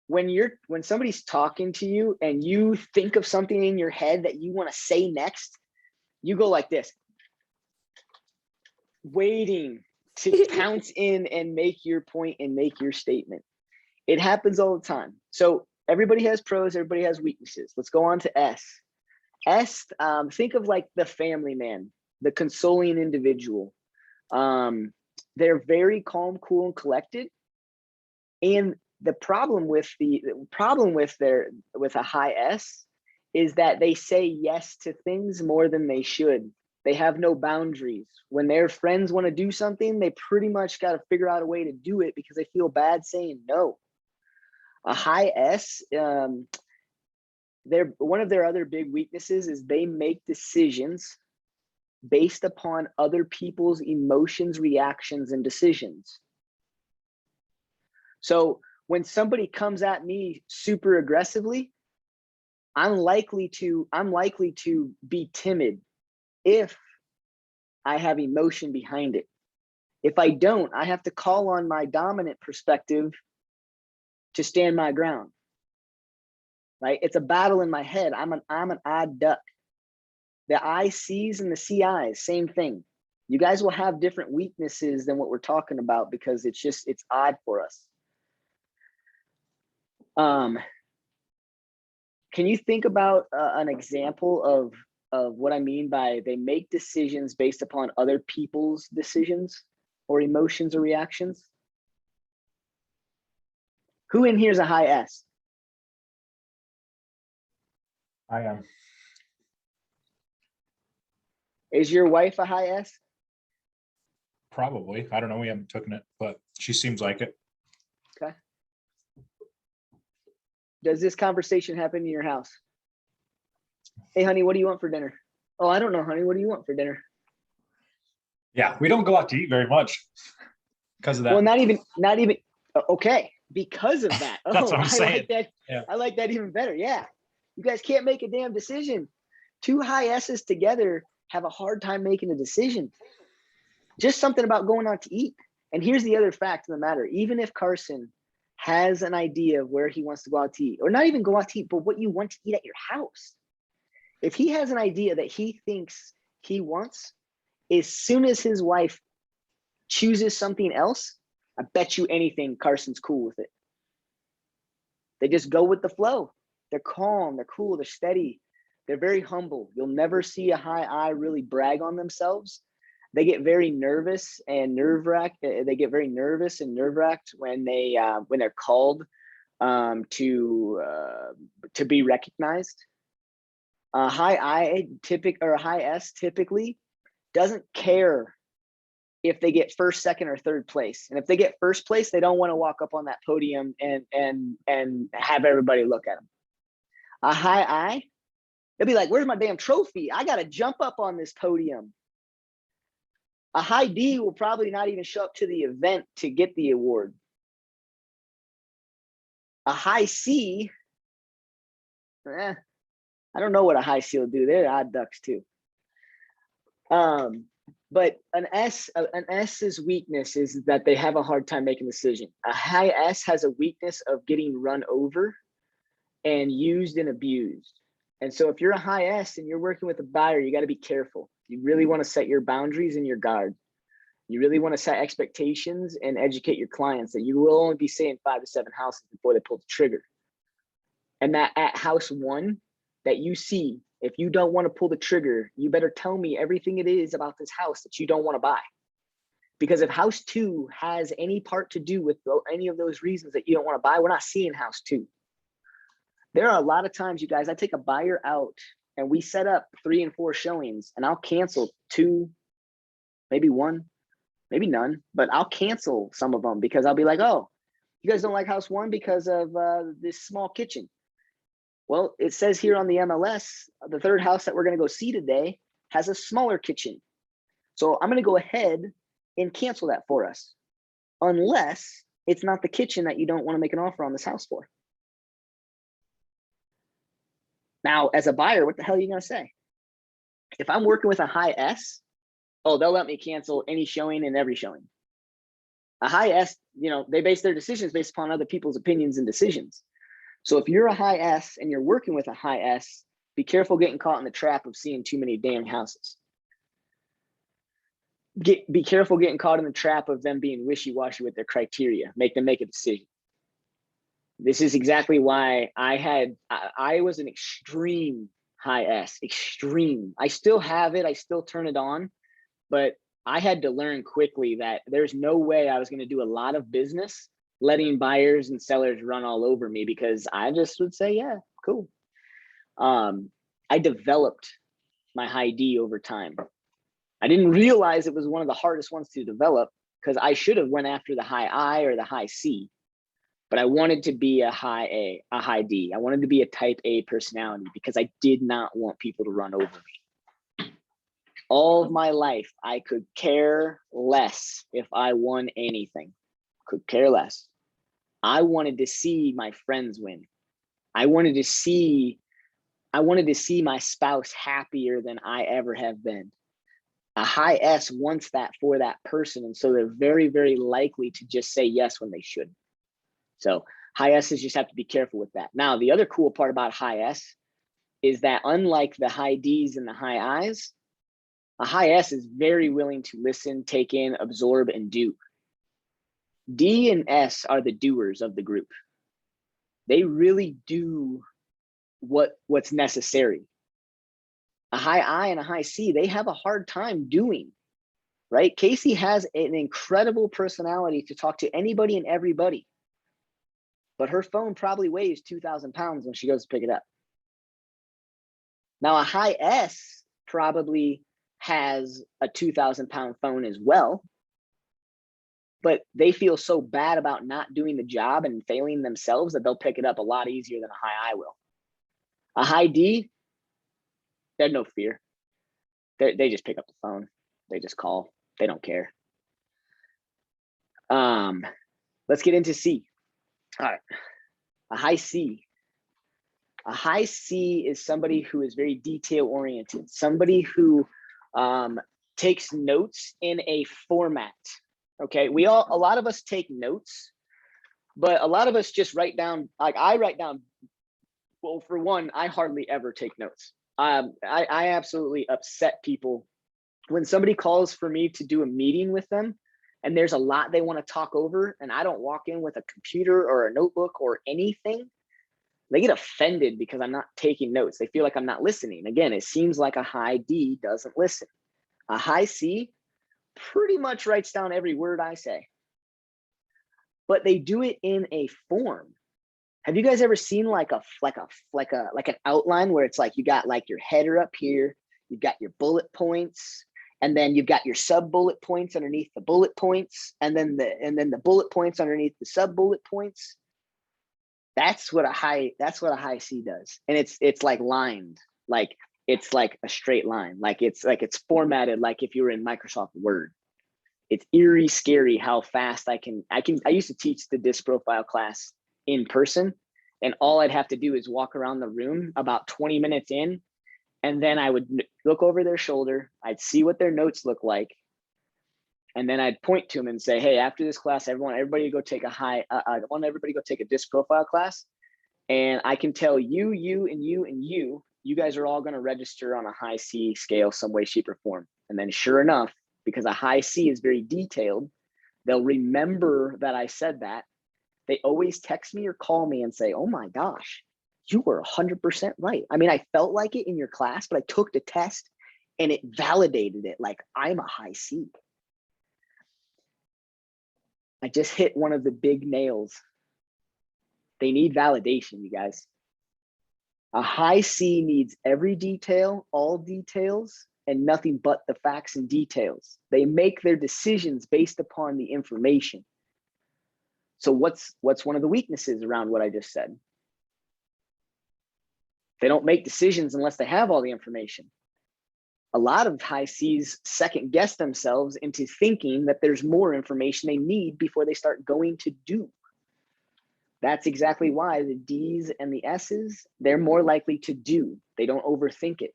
When somebody's talking to you and you think of something in your head that you want to say next, you go like this, waiting to pounce in and make your point and make your statement. It happens all the time. So everybody has pros, everybody has weaknesses. Let's go on to S. S, think of like the family man, the consoling individual. They're very calm, cool, and collected. And the problem with a high S is that they say yes to things more than they should. They have no boundaries. When their friends want to do something, they pretty much got to figure out a way to do it because they feel bad saying no. A high S, one of their other big weaknesses is they make decisions based upon other people's emotions, reactions, and decisions. So when somebody comes at me super aggressively, I'm likely to be timid if I have emotion behind it. If I don't, I have to call on my dominant perspective to stand my ground. Right? It's a battle in my head. I'm an odd duck. The I sees and the CIs, same thing. You guys will have different weaknesses than what we're talking about because it's odd for us. Can you think about an example of what I mean by they make decisions based upon other people's decisions or emotions or reactions? Who in here is a high S? I am. Is your wife a high S? Probably. I don't know. We haven't taken it, but she seems like it. Okay. Does this conversation happen in your house? Hey, honey, what do you want for dinner? Oh, I don't know, honey. What do you want for dinner? Yeah, we don't go out to eat very much because of that. Well, not even. Okay, because of that. Oh, That's what I'm I saying. like that. Yeah. I like that even better. Yeah, you guys can't make a damn decision. Two high S's together have a hard time making a decision. Just something about going out to eat. And here's the other fact of the matter. Even if Carson has an idea of where he wants to go out to eat, or not even go out to eat, but what you want to eat at your house. If he has an idea that he thinks he wants, as soon as his wife chooses something else, I bet you anything Carson's cool with it. They just go with the flow. They're calm, they're cool, they're steady. They're very humble. You'll never see a high I really brag on themselves. They get very nervous and nerve-wracked. They get very nervous and nerve-wracked when they're called to be recognized. A high S typically doesn't care if they get first, second, or third place. And if they get first place, they don't want to walk up on that podium and have everybody look at them. A high I, they'll be like, where's my damn trophy? I got to jump up on this podium. A high D will probably not even show up to the event to get the award. A high C, I don't know what a high C will do. They're odd ducks too. But an S's weakness is that they have a hard time making a decision. A high S has a weakness of getting run over and used and abused. And so if you're a high S and you're working with a buyer, you got to be careful. You really want to set your boundaries and your guard. You really want to set expectations and educate your clients that you will only be seeing 5 to 7 houses before they pull the trigger. And that at house 1 that you see, if you don't want to pull the trigger, you better tell me everything it is about this house that you don't want to buy. Because if house 2 has any part to do with any of those reasons that you don't want to buy, we're not seeing house 2. There are a lot of times, you guys, I take a buyer out and we set up 3 and 4 showings and I'll cancel 2, maybe 1. maybe none, but I'll cancel some of them because I'll be like, oh, you guys don't like house one because of this small kitchen. Well, it says here on the MLS, the third house that we're going to go see today has a smaller kitchen. So I'm going to go ahead and cancel that for us, unless it's not the kitchen that you don't want to make an offer on this house for. Now, as a buyer, what the hell are you going to say? If I'm working with a high S, oh, they'll let me cancel any showing and every showing. A high S, you know, they base their decisions based upon other people's opinions and decisions. So if you're a high S and you're working with a high S, be careful getting caught in the trap of seeing too many damn houses. Be careful getting caught in the trap of them being wishy-washy with their criteria. Make them make a decision. This is exactly why I was an extreme high S, extreme. I still have it. I still turn it on, but I had to learn quickly that there's no way I was going to do a lot of business letting buyers and sellers run all over me, because I just would say, yeah, cool. I developed my high D over time. I didn't realize it was one of the hardest ones to develop, because I should have went after the high I or the high C, but I wanted to be a high A, a high D. I wanted to be a type A personality because I did not want people to run over me. All of my life, I could care less if I won anything. Could care less. I wanted to see my friends win. I wanted to see my spouse happier than I ever have been. A high S wants that for that person, and so they're very, very likely to just say yes when they should. So high S's just have to be careful with that. Now, the other cool part about high S is that unlike the high D's and the high I's, a high S is very willing to listen, take in, absorb, and do. D and S are the doers of the group. They really do what's necessary. A high I and a high C, they have a hard time doing, right? Casey has an incredible personality to talk to anybody and everybody, but her phone probably weighs 2,000 pounds when she goes to pick it up. Now, a high S probably has a 2,000 pound phone as well, but they feel so bad about not doing the job and failing themselves that they'll pick it up a lot easier than a high I will. A high D, they have no fear. They just pick up the phone. They just call. They don't care. Let's get into C. All right. A high C. A high C is somebody who is very detail oriented, somebody who takes notes in a format. Okay, a lot of us take notes, but a lot of us just write down, like I write down, well, for one, I hardly ever take notes. I absolutely upset people when somebody calls for me to do a meeting with them and there's a lot they want to talk over and I don't walk in with a computer or a notebook or anything. They get offended because I'm not taking notes. They feel like I'm not listening. Again, it seems like a high D doesn't listen. A high C pretty much writes down every word I say, but they do it in a form. Have you guys ever seen like an outline where it's like you got like your header up here, you've got your bullet points, and then you've got your sub bullet points underneath the bullet points, and then the bullet points underneath the sub bullet points? That's what a high C does, and it's like lined, like it's like a straight line, like it's formatted like if you were in Microsoft Word. It's eerie scary how fast I used to teach the disc profile class in person, and all I'd have to do is walk around the room about 20 minutes in, and then I would look over their shoulder, I'd see what their notes look like, and then I'd point to them and say, hey, after this class, everybody go take I want everybody go take a disc profile class, and I can tell you and you guys are all going to register on a high C scale some way, shape, or form. And then sure enough, because a high C is very detailed, they'll remember that I said that. They always text me or call me and say, oh my gosh, you were 100% right. I mean, I felt like it in your class, but I took the test and it validated it. Like I'm a high C. I just hit one of the big nails. They need validation, you guys. A high C needs every detail, all details, and nothing but the facts and details. They make their decisions based upon the information. So what's one of the weaknesses around what I just said? They don't make decisions unless they have all the information. A lot of high C's second guess themselves into thinking that there's more information they need before they start going to do. That's exactly why the D's and the S's, they're more likely to do. They don't overthink it.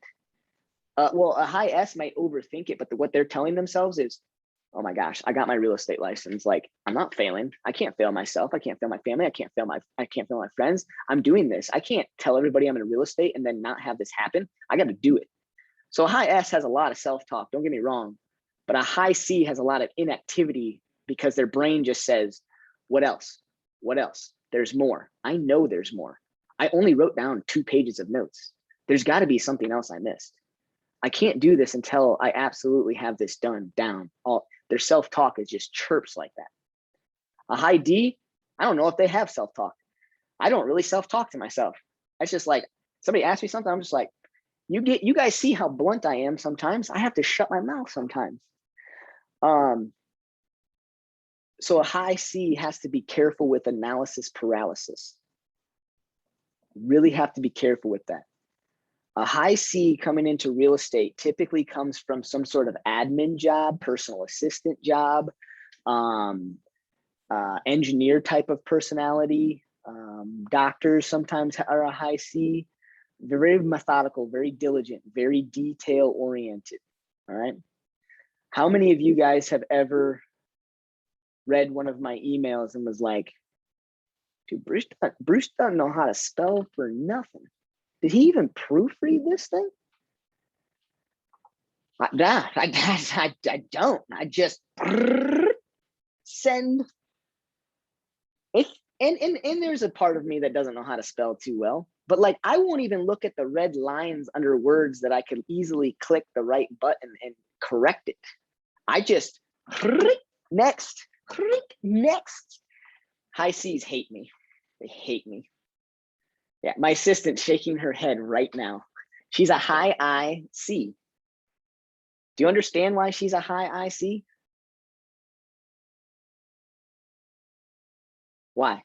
Well, a high S might overthink it, but what they're telling themselves is, oh my gosh, I got my real estate license. Like, I'm not failing. I can't fail myself. I can't fail my family. I can't fail my friends. I'm doing this. I can't tell everybody I'm in real estate and then not have this happen. I got to do it. So a high S has a lot of self-talk, don't get me wrong, but a high C has a lot of inactivity because their brain just says, what else? What else? There's more. I know there's more. I only wrote down 2 pages of notes. There's got to be something else I missed. I can't do this until I absolutely have this down. Their self-talk is just chirps like that. A high D, I don't know if they have self-talk. I don't really self-talk to myself. It's just like, somebody asks me something, I'm just like, you guys see how blunt I am sometimes. I have to shut my mouth sometimes. So a high C has to be careful with analysis paralysis. Really have to be careful with that. A high C coming into real estate typically comes from some sort of admin job, personal assistant job, engineer type of personality. Doctors sometimes are a high C. They're very methodical, very diligent, very detail oriented. All right. How many of you guys have ever read one of my emails and was like, dude, Bruce doesn't know how to spell for nothing. Did he even proofread this thing? I don't. I just send. And there's a part of me that doesn't know how to spell too well, but like I won't even look at the red lines under words that I could easily click the right button and correct it. I just next. High C's hate me. They hate me. Yeah, my assistant's shaking her head right now. She's a high IC. Do you understand why she's a high IC? Why?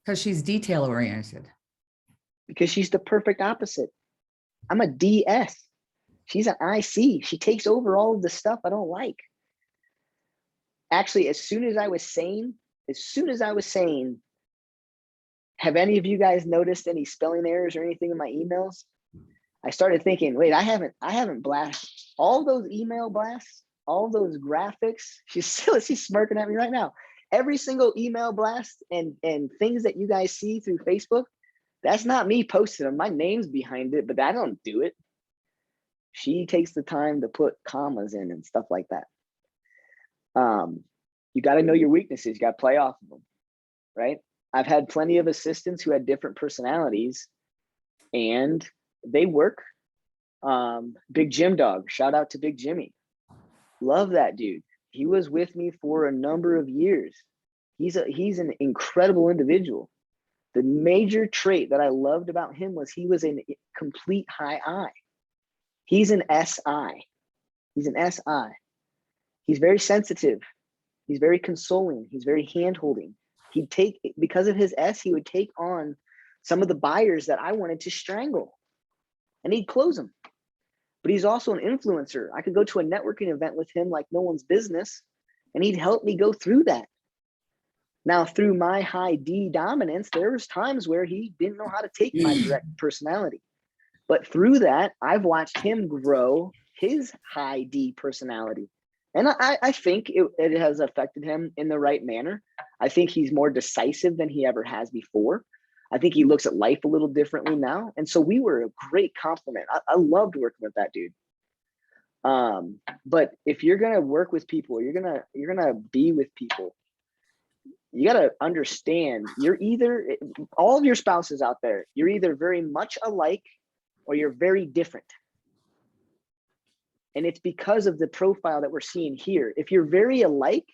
Because she's detail oriented. Because she's the perfect opposite. I'm a DS. She's an IC. She takes over all of the stuff I don't like. Actually, as soon as I was saying, have any of you guys noticed any spelling errors or anything in my emails? I started thinking, wait, I haven't blasted all those email blasts, all those graphics. She's smirking at me right now. Every single email blast and things that you guys see through Facebook, that's not me posting them. My name's behind it, but I don't do it. She takes the time to put commas in and stuff like that. You got to know your weaknesses. You got to play off of them, right? I've had plenty of assistants who had different personalities and they work. Big Jim Dog, shout out to Big Jimmy. Love that dude. He was with me for a number of years. He's an incredible individual. The major trait that I loved about him was he was a complete high I. He's an SI. He's an SI. He's very sensitive. He's very consoling. He's very hand-holding. Because of his S, he would take on some of the buyers that I wanted to strangle and he'd close them. But he's also an influencer. I could go to a networking event with him like no one's business and he'd help me go through that. Now, through my high D dominance, there was times where he didn't know how to take my direct personality. But through that, I've watched him grow his high D personality. And I think it has affected him in the right manner. I think he's more decisive than he ever has before. I think he looks at life a little differently now. And so we were a great compliment. I loved working with that dude. But if you're gonna work with people, you're gonna be with people, you gotta understand you're either, all of your spouses out there, you're either very much alike or you're very different. And it's because of the profile that we're seeing here. If you're very alike,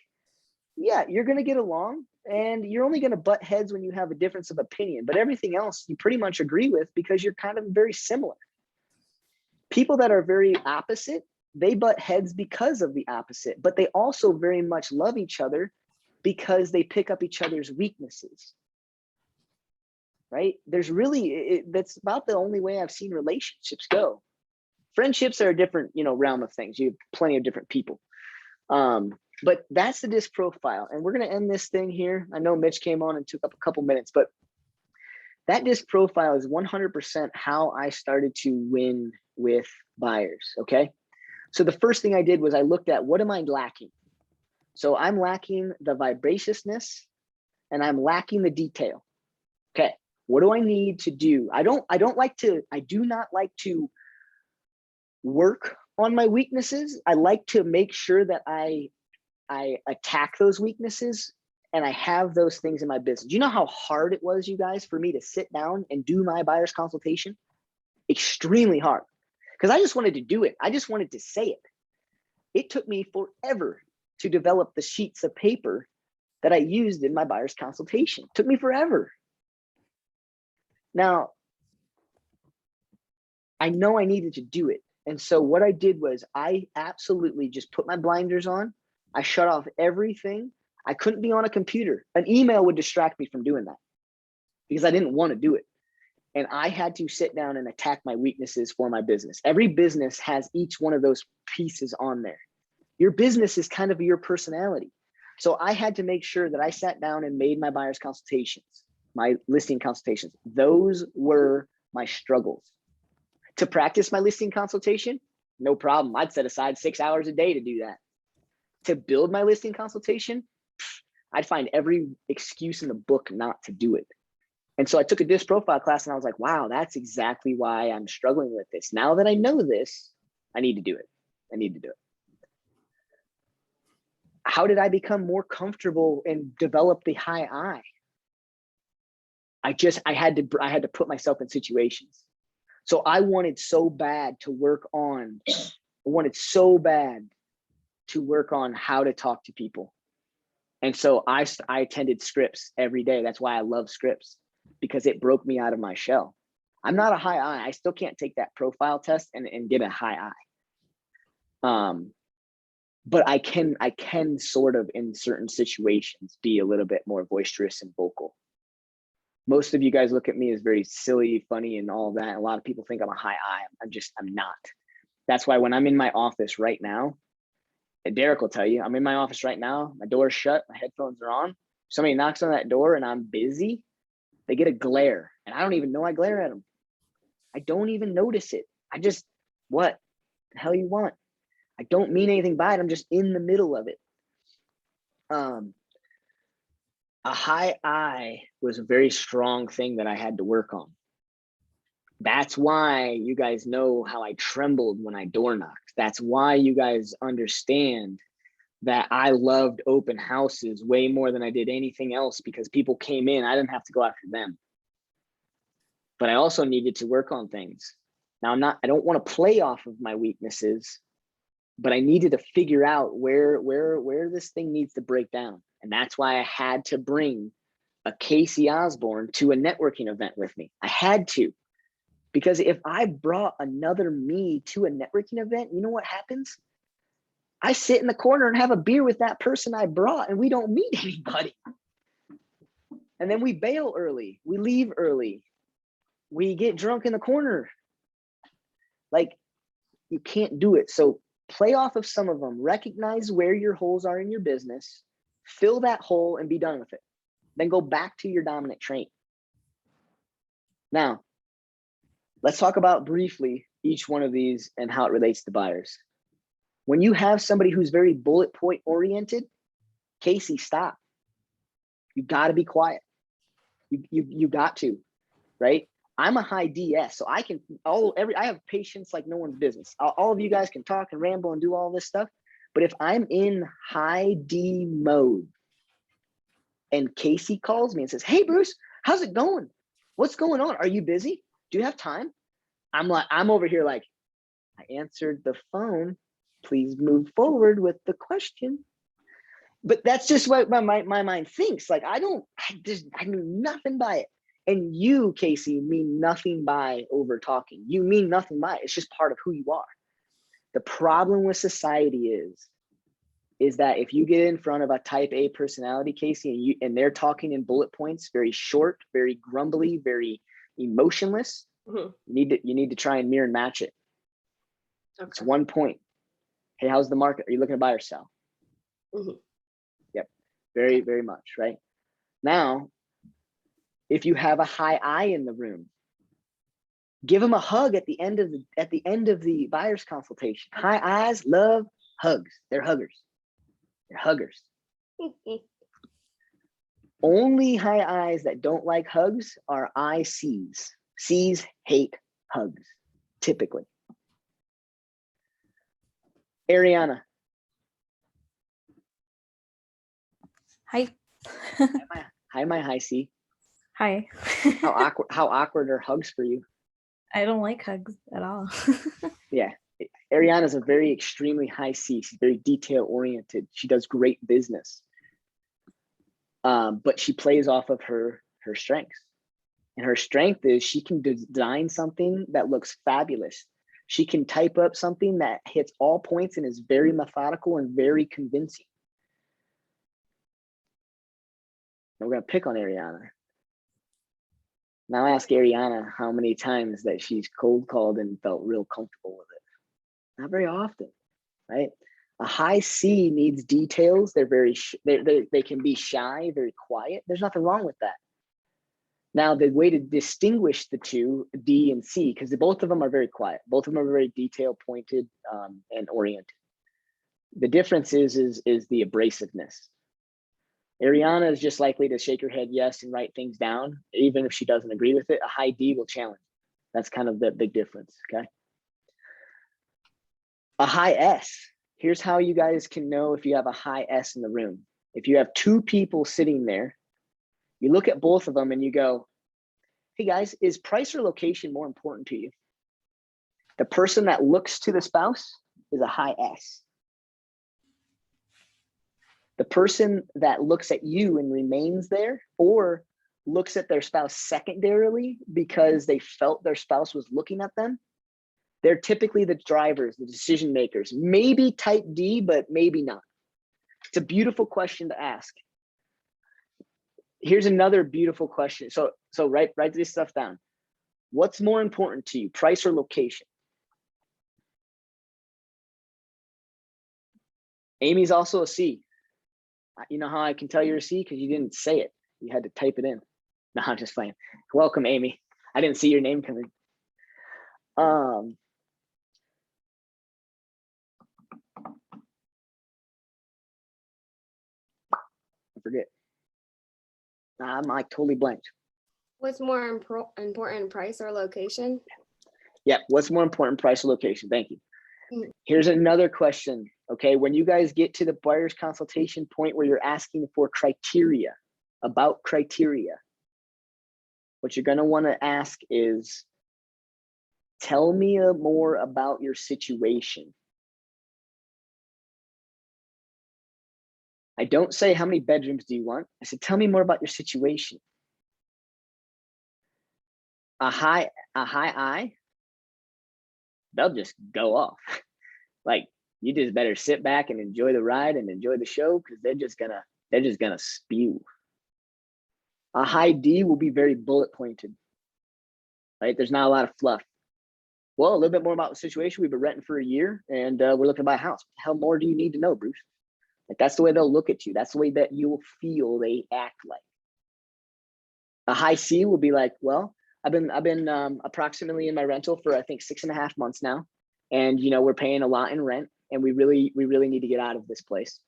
yeah, you're gonna get along, And you're only going to butt heads when you have a difference of opinion, but everything else you pretty much agree with because you're kind of very similar. People that are very opposite, they butt heads because of the opposite, but they also very much love each other because they pick up each other's weaknesses. Right? There's really, that's about the only way I've seen relationships go. Friendships are a different, realm of things. You have plenty of different people. But that's the DISC profile. And we're going to end this thing here. I know Mitch came on and took up a couple minutes, but that DISC profile is 100% how I started to win with buyers. Okay. So the first thing I did was I looked at what am I lacking? So I'm lacking the vivaciousness and I'm lacking the detail. Okay. What do I need to do? I do not like to work on my weaknesses. I like to make sure that I attack those weaknesses and I have those things in my business. Do you know how hard it was, you guys, for me to sit down and do my buyer's consultation? Extremely hard, because I just wanted to do it. I just wanted to say it. It took me forever to develop the sheets of paper that I used in my buyer's consultation. It took me forever. Now, I know I needed to do it. And so what I did was I absolutely just put my blinders on. I shut off everything. I couldn't be on a computer. An email would distract me from doing that because I didn't want to do it. And I had to sit down and attack my weaknesses for my business. Every business has each one of those pieces on there. Your business is kind of your personality. So I had to make sure that I sat down and made my buyer's consultations, my listing consultations. Those were my struggles. To practice my listing consultation, no problem. I'd set aside 6 hours a day to do that. To build my listing consultation, I'd find every excuse in the book not to do it. And so I took a DISC profile class and I was like, wow, that's exactly why I'm struggling with this. Now that I know this, I need to do it. I need to do it. How did I become more comfortable and develop the high I? I had to put myself in situations. So I wanted so bad to work on how to talk to people. And so I attended scripts every day. That's why I love scripts, because it broke me out of my shell. I'm not a high I. I still can't take that profile test and get a high I. But I can sort of in certain situations be a little bit more boisterous and vocal. Most of you guys look at me as very silly, funny, and all that. A lot of people think I'm a high I. I'm not. That's why when I'm in my office right now, and Derek will tell you, I'm in my office right now, my door's shut, my headphones are on. Somebody knocks on that door and I'm busy, they get a glare. And I don't even know I glare at them. I don't even notice it. I just, what the hell you want? I don't mean anything by it. I'm just in the middle of it. A high I was a very strong thing that I had to work on. That's why you guys know how I trembled when I door knocked. That's why you guys understand that I loved open houses way more than I did anything else, because people came in, I didn't have to go after them. But I also needed to work on things. Now I don't want to play off of my weaknesses, but I needed to figure out where this thing needs to break down. And that's why I had to bring a Casey Osborne to a networking event with me. I had to. Because if I brought another me to a networking event, you know what happens? I sit in the corner and have a beer with that person I brought and we don't meet anybody. And then we bail early, we leave early, we get drunk in the corner. Like, you can't do it. So play off of some of them, recognize where your holes are in your business, fill that hole and be done with it. Then go back to your dominant trait. Now, let's talk about briefly each one of these and how it relates to buyers. When you have somebody who's very bullet point oriented, Casey, stop. You got to be quiet. You got to, right? I'm a high DS, so I have patience like no one's business. All of you guys can talk and ramble and do all this stuff, but if I'm in high D mode and Casey calls me and says, "Hey Bruce, how's it going? What's going on? Are you busy? Do you have time?" I'm over here like, I answered the phone. Please move forward with the question. But that's just what my mind thinks. Like, I mean nothing by it. And you, Casey, mean nothing by over talking. You mean nothing by it. It's just part of who you are. The problem with society is that if you get in front of a type A personality, Casey, and they're talking in bullet points, very short, very grumbly, very emotionless, Mhm. you need to try and mirror and match it. It's Okay. 1 point. Hey, how's the market? Are you looking to buy or sell? Mhm. Yep. Very, very much, right? Now, if you have a high I in the room, give them a hug at the end of the buyer's consultation. High I's love hugs. They're huggers. They're huggers. Only high I's that don't like hugs are ICs. C's hate hugs, typically. Ariana. Hi. Hi, my high C. Hi. How awkward are hugs for you? I don't like hugs at all. Yeah. Ariana's a very extremely high C. She's very detail oriented. She does great business. But she plays off of her strengths. And her strength is she can design something that looks fabulous. She can type up something that hits all points and is very methodical and very convincing. And we're going to pick on Ariana. Now ask Ariana how many times that she's cold called and felt real comfortable with it. Not very often, right? A high C needs details. They're very, they can be shy, very quiet. There's nothing wrong with that. Now, the way to distinguish the two, D and C, because both of them are very quiet. Both of them are very detail pointed and oriented. The difference is the abrasiveness. Ariana is just likely to shake her head yes and write things down, even if she doesn't agree with it. A high D will challenge. That's kind of the big difference, okay? A high S. Here's how you guys can know if you have a high S in the room. If you have two people sitting there, you look at both of them and you go, hey guys, is price or location more important to you? The person that looks to the spouse is a high S. The person that looks at you and remains there, or looks at their spouse secondarily because they felt their spouse was looking at them, they're typically the drivers, the decision makers. Maybe type D, but maybe not. It's a beautiful question to ask. Here's another beautiful question. So write this stuff down. What's more important to you, price or location? Amy's also a C. You know how I can tell you're a C? Because you didn't say it. You had to type it in. No, I'm just playing. Welcome, Amy. I didn't see your name coming. I forget. I'm like totally blanked. What's more important, price or location? Yeah, what's more important, price or location? Thank you. Here's another question, okay? When you guys get to the buyer's consultation point where you're asking for criteria, about criteria, what you're gonna wanna ask is, tell me more about your situation. I don't say how many bedrooms do you want? I said, tell me more about your situation. A high I, they'll just go off. Like, you just better sit back and enjoy the ride and enjoy the show, because they're just gonna spew. A high D will be very bullet pointed, right? There's not a lot of fluff. Well, a little bit more about the situation. We've been renting for a year and we're looking to buy a house. What the hell more do you need to know, Bruce? Like, that's the way they'll look at you. That's the way that you will feel they act like. A high C will be like, well, I've been approximately in my rental for, I think, 6.5 months now. And, you know, we're paying a lot in rent and we really need to get out of this place.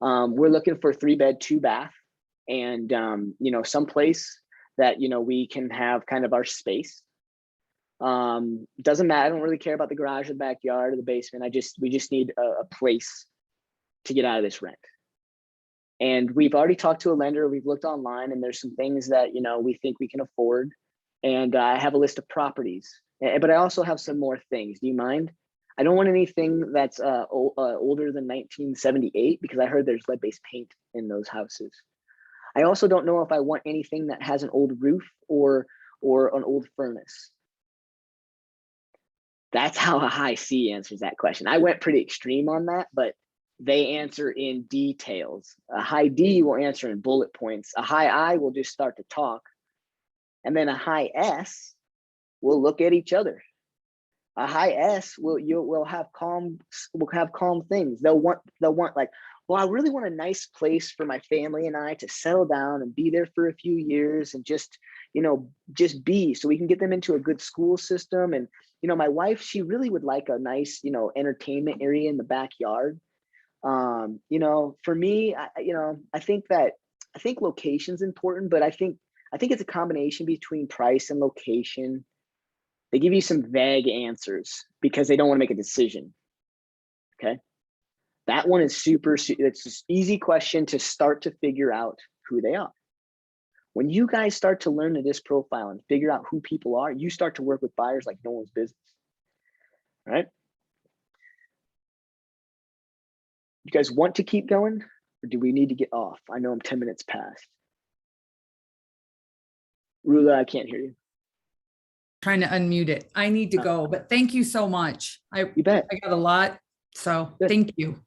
We're looking for 3-bed, 2-bath and, you know, someplace that, you know, we can have kind of our space. Doesn't matter. I don't really care about the garage or the backyard or the basement. We just need a place to get out of this rent. And we've already talked to a lender. We've looked online and there's some things that, you know, we think we can afford. And I have a list of properties, but I also have some more things. Do you mind? I don't want anything that's older than 1978 because I heard there's lead-based paint in those houses. I also don't know if I want anything that has an old roof or an old furnace. That's how a high C answers that question. I went pretty extreme on that, but they answer in details. A high D will answer in bullet points. A high I will just start to talk. And then a high S will look at each other. A high S will have calm things. They'll want like, well, I really want a nice place for my family and I to settle down and be there for a few years and just be, so we can get them into a good school system. And my wife, she really would like a nice entertainment area in the backyard. For me, I think location's important, but I think it's a combination between price and location. They give you some vague answers because they don't want to make a decision. Okay. That one is it's just easy question to start to figure out who they are. When you guys start to learn the DISC profile and figure out who people are, you start to work with buyers like no one's business. All right. You guys want to keep going or do we need to get off? I know I'm 10 minutes past. Rula, I can't hear you. Trying to unmute it. I need to go, but thank you so much. You bet. I got a lot. So Good. thank you.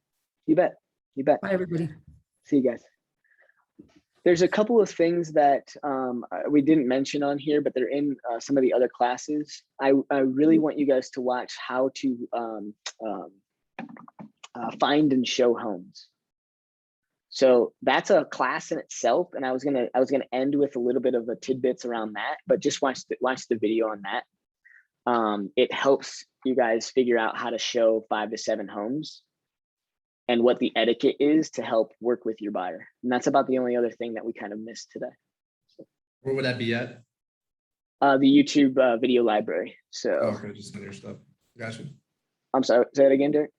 You bet. You bet. Bye, everybody. See you guys. There's a couple of things that we didn't mention on here, but they're in some of the other classes. I really want you guys to watch how to find and show homes. So that's a class in itself, and I was gonna end with a little bit of a tidbits around that, but just watch the video on that. It helps you guys figure out how to show 5 to 7 homes and what the etiquette is to help work with your buyer. And that's about the only other thing that we kind of missed today. Where would that be at? The YouTube video library. So Okay, just on your stuff. Gotcha. I'm sorry, say that again, Derek.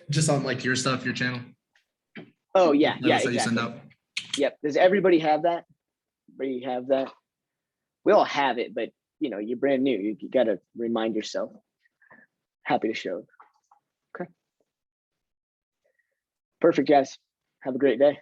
Just on like your stuff, your channel. Oh yeah, yeah, Notes that you send exactly. out. Yep. Does everybody have that? Everybody have that? We all have it, but you're brand new. You got to remind yourself. Happy to show. Okay. Perfect, guys. Have a great day.